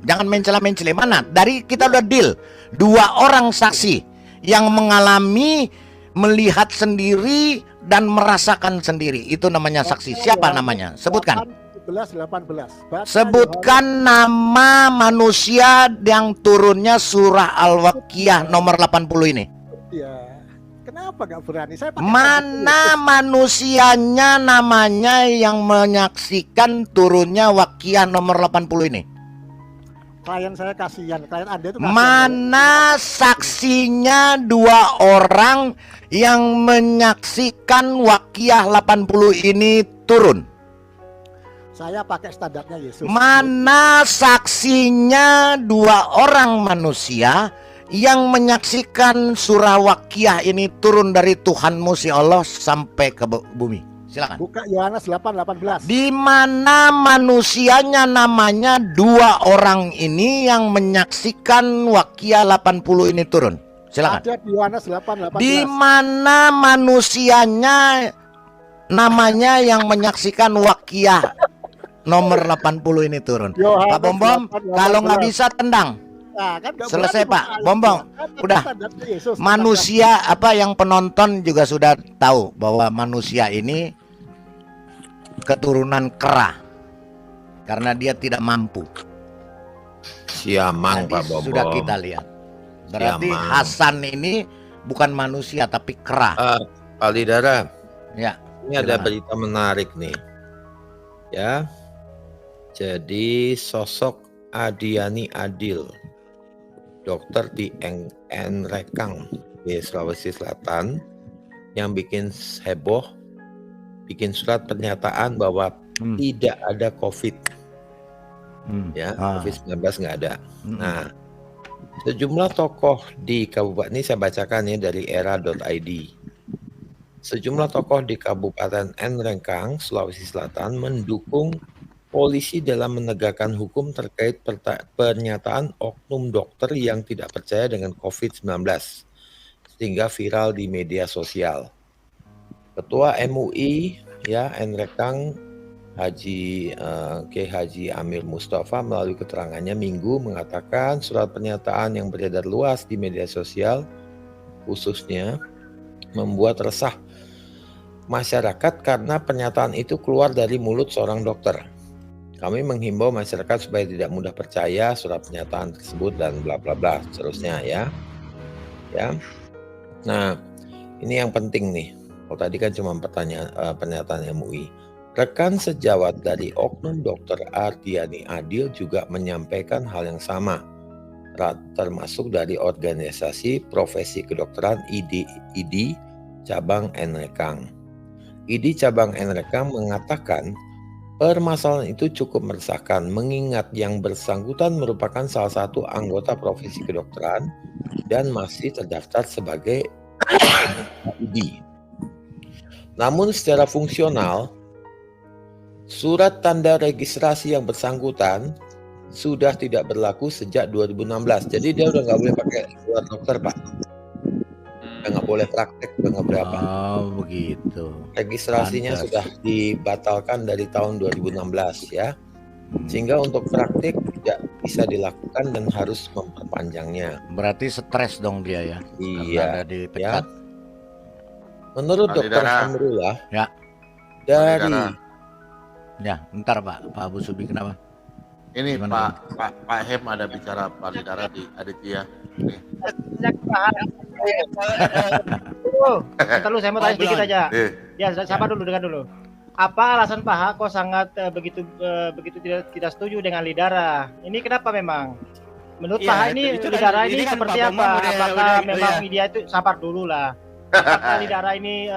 Jangan mencela-mencela. Mana? Dari kita udah deal 2 orang saksi yang mengalami, melihat sendiri dan merasakan sendiri. Itu namanya saksi. Siapa namanya? Sebutkan. 18. Sebutkan nama manusia yang turunnya surah Al-Waqiah nomor 80 ini. Ya. Kenapa gak berani? Saya pakai mana manusianya namanya yang menyaksikan turunnya Waqiah nomor 80 ini? Klien saya kasihan, klien Anda itu kasihan. Mana saksinya 2 orang yang menyaksikan Waqiah 80 ini turun? Saya pakai standarnya Yesus. Mana saksinya 2 orang manusia yang menyaksikan surah Waqiah ini turun dari Tuhanmu si Allah sampai ke bumi? Silakan. Buka Yohanes 8:18. Di mana manusianya namanya 2 orang ini yang menyaksikan Waqiah 80 ini turun? Silakan. Ada di Yohanes 8:18. Di mana manusianya namanya yang menyaksikan Waqiah nomor 80 ini turun? Pak Bombom, kalau nggak bisa tendang. Nah, kan selesai Pak Bombong. Udah. Manusia apa yang penonton juga sudah tahu bahwa manusia ini keturunan kera karena dia tidak mampu. Siamang Pak Bombong. Sudah kita lihat. Berarti Siamang. Hasan ini bukan manusia tapi kera. Pak Lidara. Ya. Ini ada berita menarik nih. Ya. Jadi sosok Adiani Adil, dokter di Nrekang di Sulawesi Selatan, yang bikin heboh, bikin surat pernyataan bahwa tidak ada COVID, ya, COVID-19 nggak ada. Nah, sejumlah tokoh di kabupaten ini saya bacakan ya dari era.id. Sejumlah tokoh di Kabupaten Nrekang, Sulawesi Selatan mendukung polisi dalam menegakkan hukum terkait pernyataan oknum dokter yang tidak percaya dengan COVID-19 sehingga viral di media sosial. Ketua MUI ya Nrekang Haji Amir Mustafa melalui keterangannya Minggu mengatakan surat pernyataan yang beredar luas di media sosial khususnya membuat resah masyarakat karena pernyataan itu keluar dari mulut seorang dokter. Kami menghimbau masyarakat supaya tidak mudah percaya surat pernyataan tersebut dan bla bla bla seterusnya ya. Nah, ini yang penting nih. Kalau tadi kan cuma pernyataan MUI. Rekan sejawat dari oknum Dr. Ardiani Adil juga menyampaikan hal yang sama, termasuk dari organisasi profesi kedokteran ID cabang Nrekang. ID cabang Nrekang mengatakan permasalahan itu cukup meresahkan mengingat yang bersangkutan merupakan salah satu anggota profesi kedokteran dan masih terdaftar sebagai ID. Namun secara fungsional, surat tanda registrasi yang bersangkutan sudah tidak berlaku sejak 2016. Jadi dia udah nggak boleh pakai surat dokter, Pak. Udah nggak boleh praktek, udah nggak boleh apa. Oh begitu. Registrasinya sudah dibatalkan dari tahun 2016 ya. Sehingga untuk praktik tidak bisa dilakukan dan harus memperpanjangnya. Berarti stres dong dia ya. Iya. Dipecat. Ya. Menurut Dr. Hamrullah ya. Dari ya, bentar Pak Abu Subi kenapa? Ini Pak Hem ada bicara Pak Lidara di Aditya. Bentar saya mau tanya sedikit aja. Ya, sabar dulu, dengar dulu. Apa alasan Pak Ha kok sangat begitu tidak setuju dengan Lidara? Ini kenapa memang? Menurut Pak Ha ini Lidara ini seperti apa? Apakah memang media itu sabar dulu lah? Apakah Lidara ini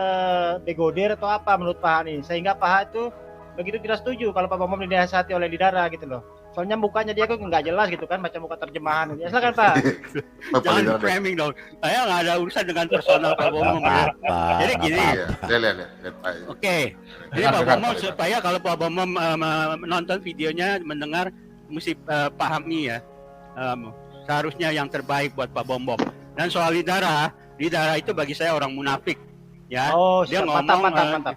begoder atau apa menurut Pak Ha nih? Sehingga Pak Ha itu begitu tidak setuju kalau Pak Bombom dinasihati oleh Lidara gitu loh. Soalnya mukanya dia kok nggak jelas gitu kan, macam muka terjemahan. Ya silakan Pak. Jangan framing dong. Saya nggak ada urusan dengan personal Pak Bombom. Jadi gini. Oke. Jadi Pak Bombom supaya kalau Pak Bombom menonton videonya, mendengar, mesti pahami ya. Seharusnya yang terbaik buat Pak Bombom. Dan soal Lidara itu bagi saya orang munafik. Ya. Oh, dia ngomong mantap.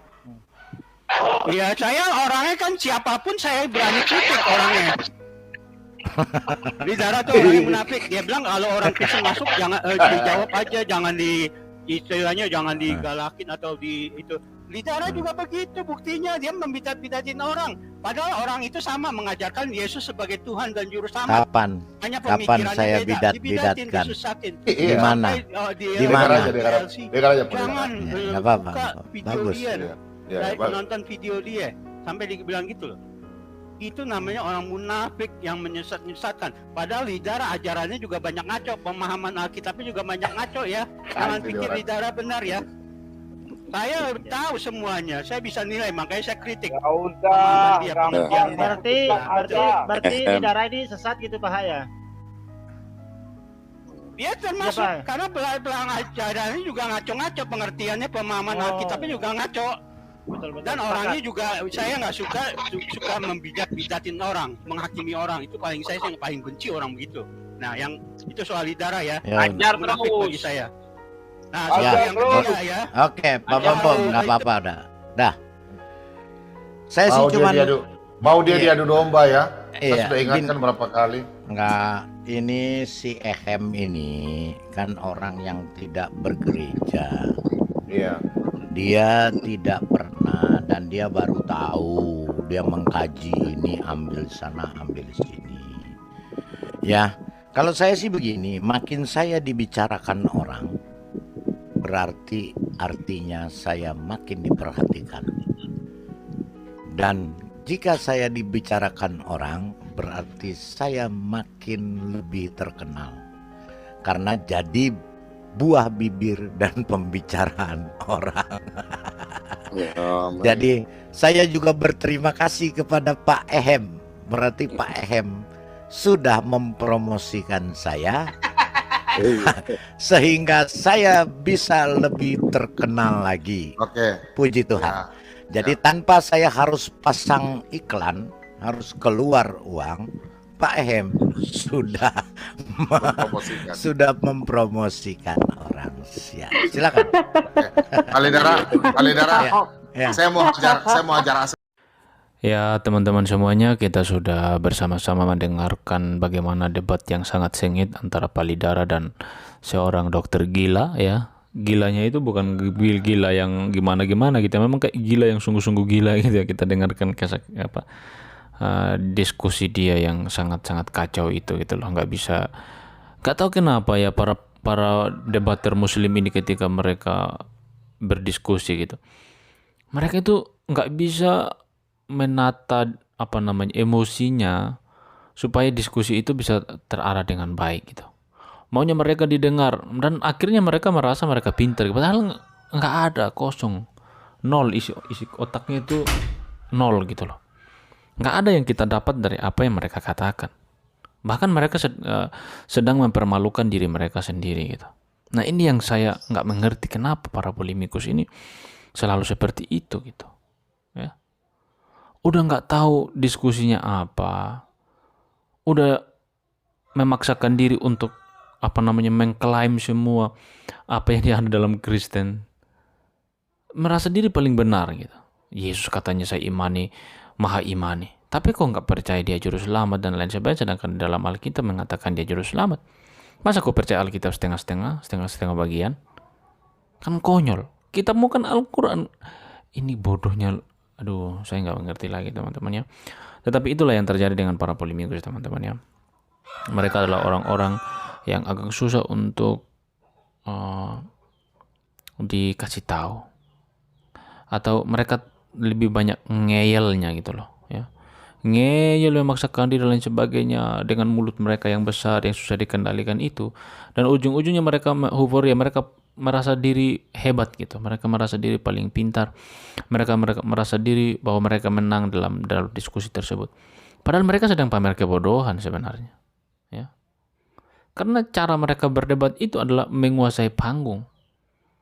Ya saya orangnya kan siapapun saya berani kritik orangnya. Lidara tuh orangnya munafik. Dia bilang kalau orang Kristen masuk jangan dijawab aja, jangan istilahnya jangan digalakin atau itu. Lidara juga begitu, buktinya dia membidat-bidatin orang. Padahal orang itu sama mengajarkan Yesus sebagai Tuhan dan juru selamat. Kapan saya bidat-bidatkan? Di mana? Di mana? Jangan buka video dia. Nonton video dia sampai dibilang gitu loh. Itu namanya orang munafik yang menyesatkan. Padahal Lidara ajarannya juga banyak ngaco, pemahaman Alkitabnya juga banyak ngaco ya. Jangan pikir Lidara benar ya. Saya tahu semuanya, saya bisa nilai, makanya saya kritik. Berarti Lidara ini sesat gitu Pak ya? Dia termasuk karena belang ajarannya juga ngaco-ngaco, pengertiannya, pemahaman Alkitabnya juga ngaco. Betul. Dan orangnya juga saya nggak suka membidat-bidatin orang, menghakimi orang. Itu saya yang paling benci orang begitu. Nah, yang itu soal Lidara ya. Ajar terus bagi saya. Nah, yang ketiga ya. Oke, Pak Bombom nggak apa-apa dah. Saya sih cuma mau dia diadu domba ya. Saya sudah ingatkan berapa kali. Enggak, ini si Ehem ini kan orang yang tidak bergereja. Iya. Dia tidak pernah dan dia baru tahu, dia mengkaji ini, ambil sana ambil sini. Ya, kalau saya sih begini, makin saya dibicarakan orang, berarti artinya saya makin diperhatikan. Dan jika saya dibicarakan orang, berarti saya makin lebih terkenal. Karena jadi buah bibir dan pembicaraan orang. Jadi saya juga berterima kasih kepada Pak Ehem. Berarti Pak Ehem sudah mempromosikan saya sehingga saya bisa lebih terkenal lagi. Oke. Puji Tuhan. Jadi tanpa saya harus pasang iklan, harus keluar uang, Pak Ehem sudah mempromosikan orang. Silakan. Alidara, saya mau ajar. Ya teman-teman semuanya, kita sudah bersama-sama mendengarkan bagaimana debat yang sangat sengit antara Pak Lidara dan seorang dokter gila ya. Gilanya itu bukan gila yang gimana-gimana gitu, memang kayak gila yang sungguh-sungguh gila gitu ya. Kita dengarkan diskusi dia yang sangat-sangat kacau itu gitu loh. Nggak tahu kenapa ya para debater muslim ini ketika mereka berdiskusi gitu, mereka itu nggak bisa menata emosinya supaya diskusi itu bisa terarah dengan baik gitu. Maunya mereka didengar dan akhirnya mereka merasa mereka pintar, padahal nggak ada, kosong, nol, isi otaknya itu nol gitu loh. Nggak ada yang kita dapat dari apa yang mereka katakan. Bahkan mereka sedang mempermalukan diri mereka sendiri gitu. Nah ini yang saya nggak mengerti, kenapa para polemikus ini selalu seperti itu gitu. Ya. Udah nggak tahu diskusinya apa, udah memaksakan diri untuk mengklaim semua apa yang ada dalam Kristen, merasa diri paling benar gitu. Yesus katanya saya imani, maha imani, tapi kok nggak percaya dia juru selamat dan lain sebagainya, sedangkan dalam Alkitab mengatakan dia juru selamat. Masa kok percaya Alkitab setengah-setengah bagian? Kan konyol. Kita mau kan Al-Quran. Ini bodohnya, aduh saya nggak mengerti lagi teman-teman ya. Tetapi itulah yang terjadi dengan para polemikus teman-teman ya. Mereka adalah orang-orang yang agak susah untuk dikasih tahu, atau mereka lebih banyak ngeyelnya gitu loh ya, ngeyel, memaksakan diri dan lain sebagainya dengan mulut mereka yang besar yang susah dikendalikan itu, dan ujung-ujungnya mereka euforia, mereka merasa diri hebat gitu, mereka merasa diri paling pintar, mereka merasa diri bahwa mereka menang dalam diskusi tersebut. Padahal mereka sedang pamer kebodohan sebenarnya. Ya. Karena cara mereka berdebat itu adalah menguasai panggung.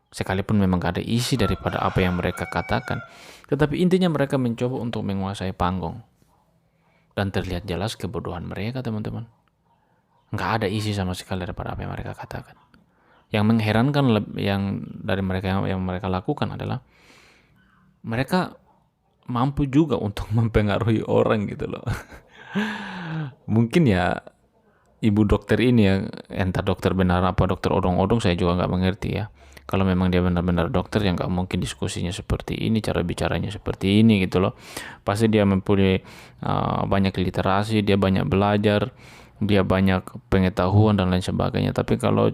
Sekalipun memang gak ada isi daripada apa yang mereka katakan. Tetapi intinya mereka mencoba untuk menguasai panggung. Dan terlihat jelas kebodohan mereka, teman-teman. Gak ada isi sama sekali daripada apa yang mereka katakan. Yang mengherankan yang dari mereka yang mereka lakukan adalah mereka mampu juga untuk mempengaruhi orang gitu loh. Mungkin ya ibu dokter ini ya, entah dokter benar apa dokter odong-odong, saya juga nggak mengerti ya. Kalau memang dia benar-benar dokter, yang nggak mungkin diskusinya seperti ini, cara bicaranya seperti ini gitu loh. Pasti dia mempunyai banyak literasi, dia banyak belajar, dia banyak pengetahuan dan lain sebagainya. Tapi kalau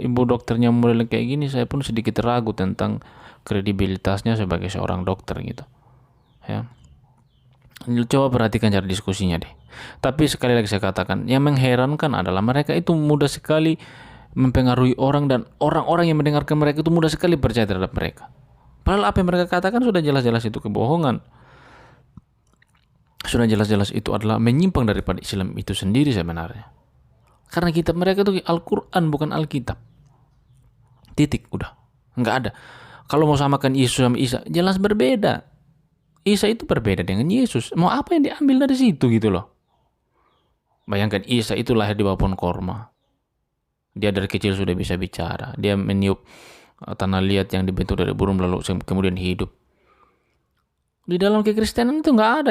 ibu dokternya model kayak gini, saya pun sedikit ragu tentang kredibilitasnya sebagai seorang dokter gitu. Ya. Coba perhatikan cara diskusinya deh. Tapi sekali lagi saya katakan, yang mengherankan adalah mereka itu mudah sekali mempengaruhi orang, dan orang-orang yang mendengarkan mereka itu mudah sekali percaya terhadap mereka. Padahal apa yang mereka katakan sudah jelas-jelas itu kebohongan. Sudah jelas-jelas itu adalah menyimpang daripada Islam itu sendiri sebenarnya. Karena kitab mereka itu Al-Quran, bukan Alkitab. Titik, udah. Nggak ada. Kalau mau samakan Yesus sama Isa, jelas berbeda. Isa itu berbeda dengan Yesus. Mau apa yang diambil dari situ gitu loh. Bayangkan Isa itu lahir di bawah pohon korma. Dia dari kecil sudah bisa bicara. Dia meniup tanah liat yang dibentuk dari burung lalu kemudian hidup. Di dalam kekristenan itu nggak ada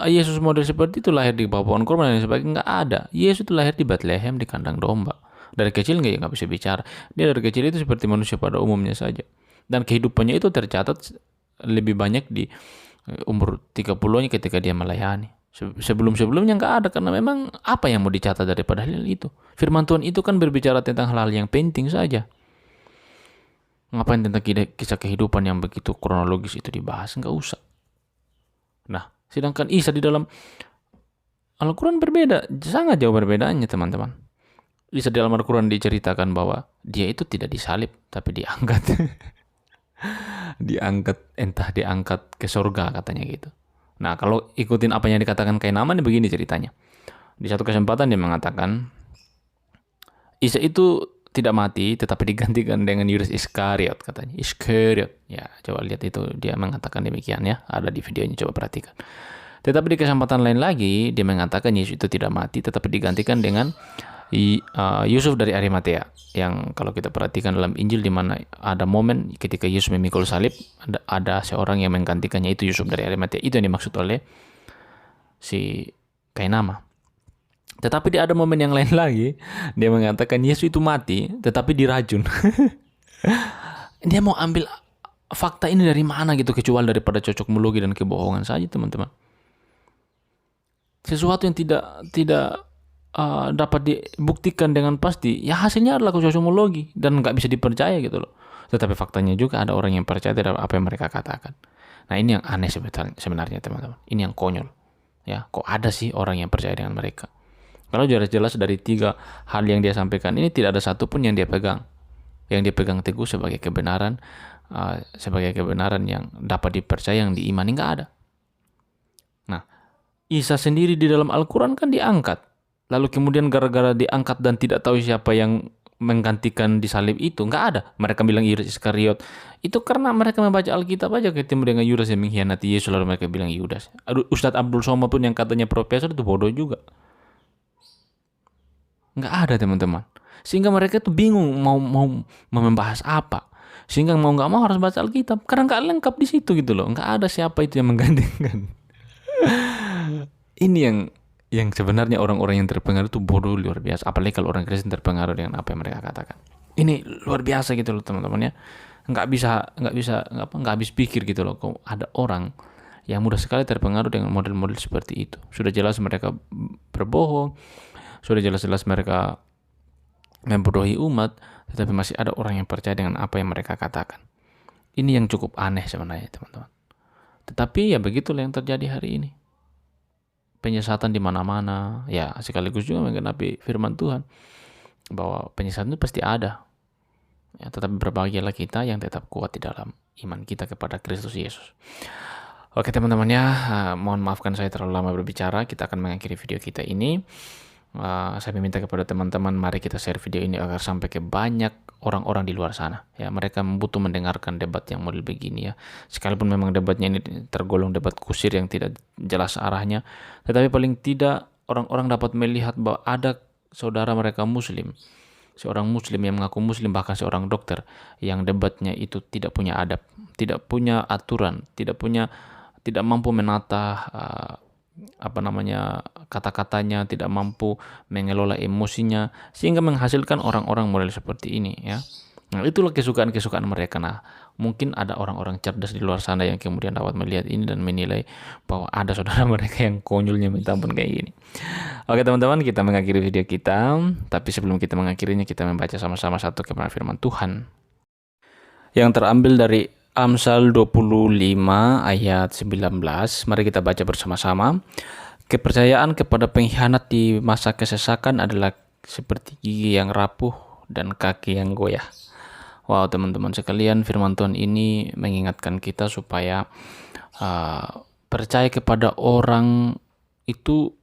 Yesus model seperti itu, lahir di bawah pohon korma dan sebagainya, nggak ada. Yesus itu lahir di Bethlehem, di kandang domba. Dari kecil nggak bisa bicara. Dia dari kecil itu seperti manusia pada umumnya saja. Dan kehidupannya itu tercatat lebih banyak di umur 30-nya ketika dia melayani. Sebelum-sebelumnya nggak ada, karena memang apa yang mau dicatat daripada hal itu. Firman Tuhan itu kan berbicara tentang hal-hal yang penting saja. Ngapain tentang kisah kehidupan yang begitu kronologis itu dibahas? Nggak usah. Nah, sedangkan Isa di dalam Al-Quran berbeda, sangat jauh perbedaannya teman-teman. Isa di dalam Al-Quran diceritakan bahwa dia itu tidak disalib, tapi diangkat. diangkat ke surga katanya gitu. Nah, kalau ikutin apa yang dikatakan Kainaman, begini ceritanya. Di satu kesempatan dia mengatakan Isa itu tidak mati tetapi digantikan dengan Yudas Iskariot katanya. Iskariot. Ya, coba lihat itu, dia mengatakan demikian ya. Ada di videonya, coba perhatikan. Tetapi di kesempatan lain lagi dia mengatakan Yesus itu tidak mati tetapi digantikan dengan Yusuf dari Arimatea, yang kalau kita perhatikan dalam Injil di mana ada momen ketika Yesus memikul salib, ada seorang yang menggantikannya, itu Yusuf dari Arimatea. Itu yang dimaksud oleh si Kainama. Tetapi ada momen yang lain lagi, dia mengatakan Yesus itu mati tetapi diracun. Dia mau ambil fakta ini dari mana gitu, kecuali daripada cocokmologi dan kebohongan saja teman-teman. Sesuatu yang tidak dapat dibuktikan dengan pasti, ya hasilnya adalah cocokmologi dan nggak bisa dipercaya gitu loh. Tetapi faktanya juga ada orang yang percaya terhadap apa yang mereka katakan. Nah, ini yang aneh sebenarnya teman-teman. Ini yang konyol. Ya, kok ada sih orang yang percaya dengan mereka? Kalau jelas-jelas dari 3 hal yang dia sampaikan ini tidak ada satupun yang dia pegang. Yang dia pegang teguh sebagai kebenaran yang dapat dipercaya, yang diimani, nggak ada. Nah, Isa sendiri di dalam Al-Quran kan diangkat. Lalu kemudian gara-gara diangkat dan tidak tahu siapa yang menggantikan di salib itu, nggak ada. Mereka bilang Yudas Iskariot. Itu karena mereka membaca Alkitab aja ketemu dengan Yudas yang mengkhianati Yesus, lalu mereka bilang Yudas. Ustadz Abdul Somad pun yang katanya profesor itu bodoh juga. Nggak ada teman-teman. Sehingga mereka tuh bingung mau membahas apa. Sehingga mau nggak mau harus baca Alkitab. Karena nggak lengkap di situ gitu loh. Nggak ada siapa itu yang menggantikan. Ini yang sebenarnya orang-orang yang terpengaruh itu bodoh luar biasa. Apalagi kalau orang Kristen terpengaruh dengan apa yang mereka katakan. Ini luar biasa gitu loh teman-teman ya. Nggak habis pikir gitu loh. Kok ada orang yang mudah sekali terpengaruh dengan model-model seperti itu. Sudah jelas mereka berbohong. Sudah jelas-jelas mereka membodohi umat. Tetapi masih ada orang yang percaya dengan apa yang mereka katakan. Ini yang cukup aneh sebenarnya teman-teman. Tetapi ya begitulah yang terjadi hari ini. Penyesatan di mana-mana, ya sekaligus juga menggenapi firman Tuhan bahwa penyesatan itu pasti ada. Ya, tetapi berbahagialah kita yang tetap kuat di dalam iman kita kepada Kristus Yesus. Oke teman-teman ya, mohon maafkan saya terlalu lama berbicara. Kita akan mengakhiri video kita ini. Saya meminta kepada teman-teman, mari kita share video ini agar sampai ke banyak orang-orang di luar sana. Ya, mereka butuh mendengarkan debat yang model begini ya. Sekalipun memang debatnya ini tergolong debat kusir yang tidak jelas arahnya, tetapi paling tidak orang-orang dapat melihat bahwa ada saudara mereka Muslim, seorang Muslim yang mengaku Muslim, bahkan seorang dokter yang debatnya itu tidak punya adab, tidak punya aturan, tidak mampu menata kata-katanya, tidak mampu mengelola emosinya, sehingga menghasilkan orang-orang model seperti ini ya. Nah, itulah kesukaan-kesukaan mereka. Nah, mungkin ada orang-orang cerdas di luar sana yang kemudian dapat melihat ini dan menilai bahwa ada saudara mereka yang konyolnya minta ampun kayak gini. Oke teman-teman, kita mengakhiri video kita, tapi sebelum kita mengakhirinya, kita membaca sama-sama satu kebenaran firman Tuhan yang terambil dari Amsal 25 ayat 19. Mari kita baca bersama-sama. Kepercayaan kepada pengkhianat di masa kesesakan adalah seperti gigi yang rapuh dan kaki yang goyah. Wow teman-teman sekalian, firman Tuhan ini mengingatkan kita supaya percaya kepada orang itu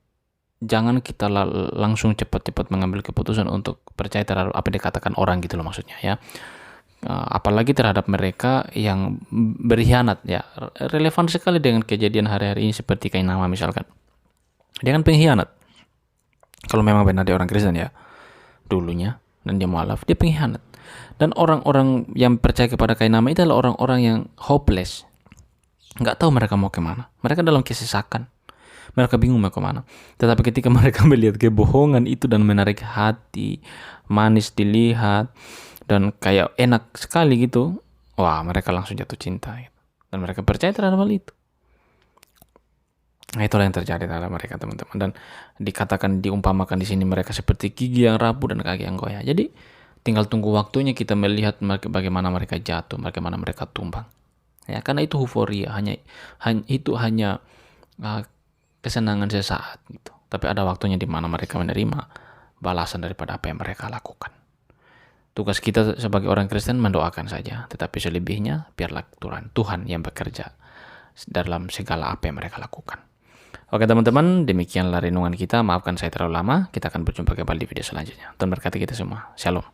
jangan kita langsung cepat-cepat mengambil keputusan untuk percaya terhadap apa yang dikatakan orang gitu loh maksudnya ya. Apalagi terhadap mereka yang berkhianat ya. Relevan sekali dengan kejadian hari-hari ini seperti Kainama misalkan. Dia kan pengkhianat. Kalau memang benar dia orang Kristen ya dulunya dan dia mualaf, dia pengkhianat. Dan orang-orang yang percaya kepada Kainama itu adalah orang-orang yang hopeless, nggak tahu mereka mau kemana. Mereka dalam kesesakan, mereka bingung mau kemana. Tetapi ketika mereka melihat kebohongan itu dan menarik hati, manis dilihat dan kayak enak sekali gitu, wah mereka langsung jatuh cinta gitu. Dan mereka percaya terhadap hal itu. Nah, itulah yang terjadi terhadap mereka teman-teman. Dan dikatakan, diumpamakan di sini mereka seperti gigi yang rapuh dan kaki yang goyah. Jadi tinggal tunggu waktunya kita melihat bagaimana mereka jatuh, bagaimana mereka tumbang. Ya, karena itu euforia, hanya kesenangan sesaat gitu. Tapi ada waktunya di mana mereka menerima balasan daripada apa yang mereka lakukan. Tugas kita sebagai orang Kristen mendoakan saja, tetapi selebihnya biarlah Tuhan yang bekerja dalam segala apa yang mereka lakukan. Oke teman-teman, demikianlah renungan kita. Maafkan saya terlalu lama. Kita akan berjumpa kembali di video selanjutnya. Tuhan berkati kita semua. Shalom.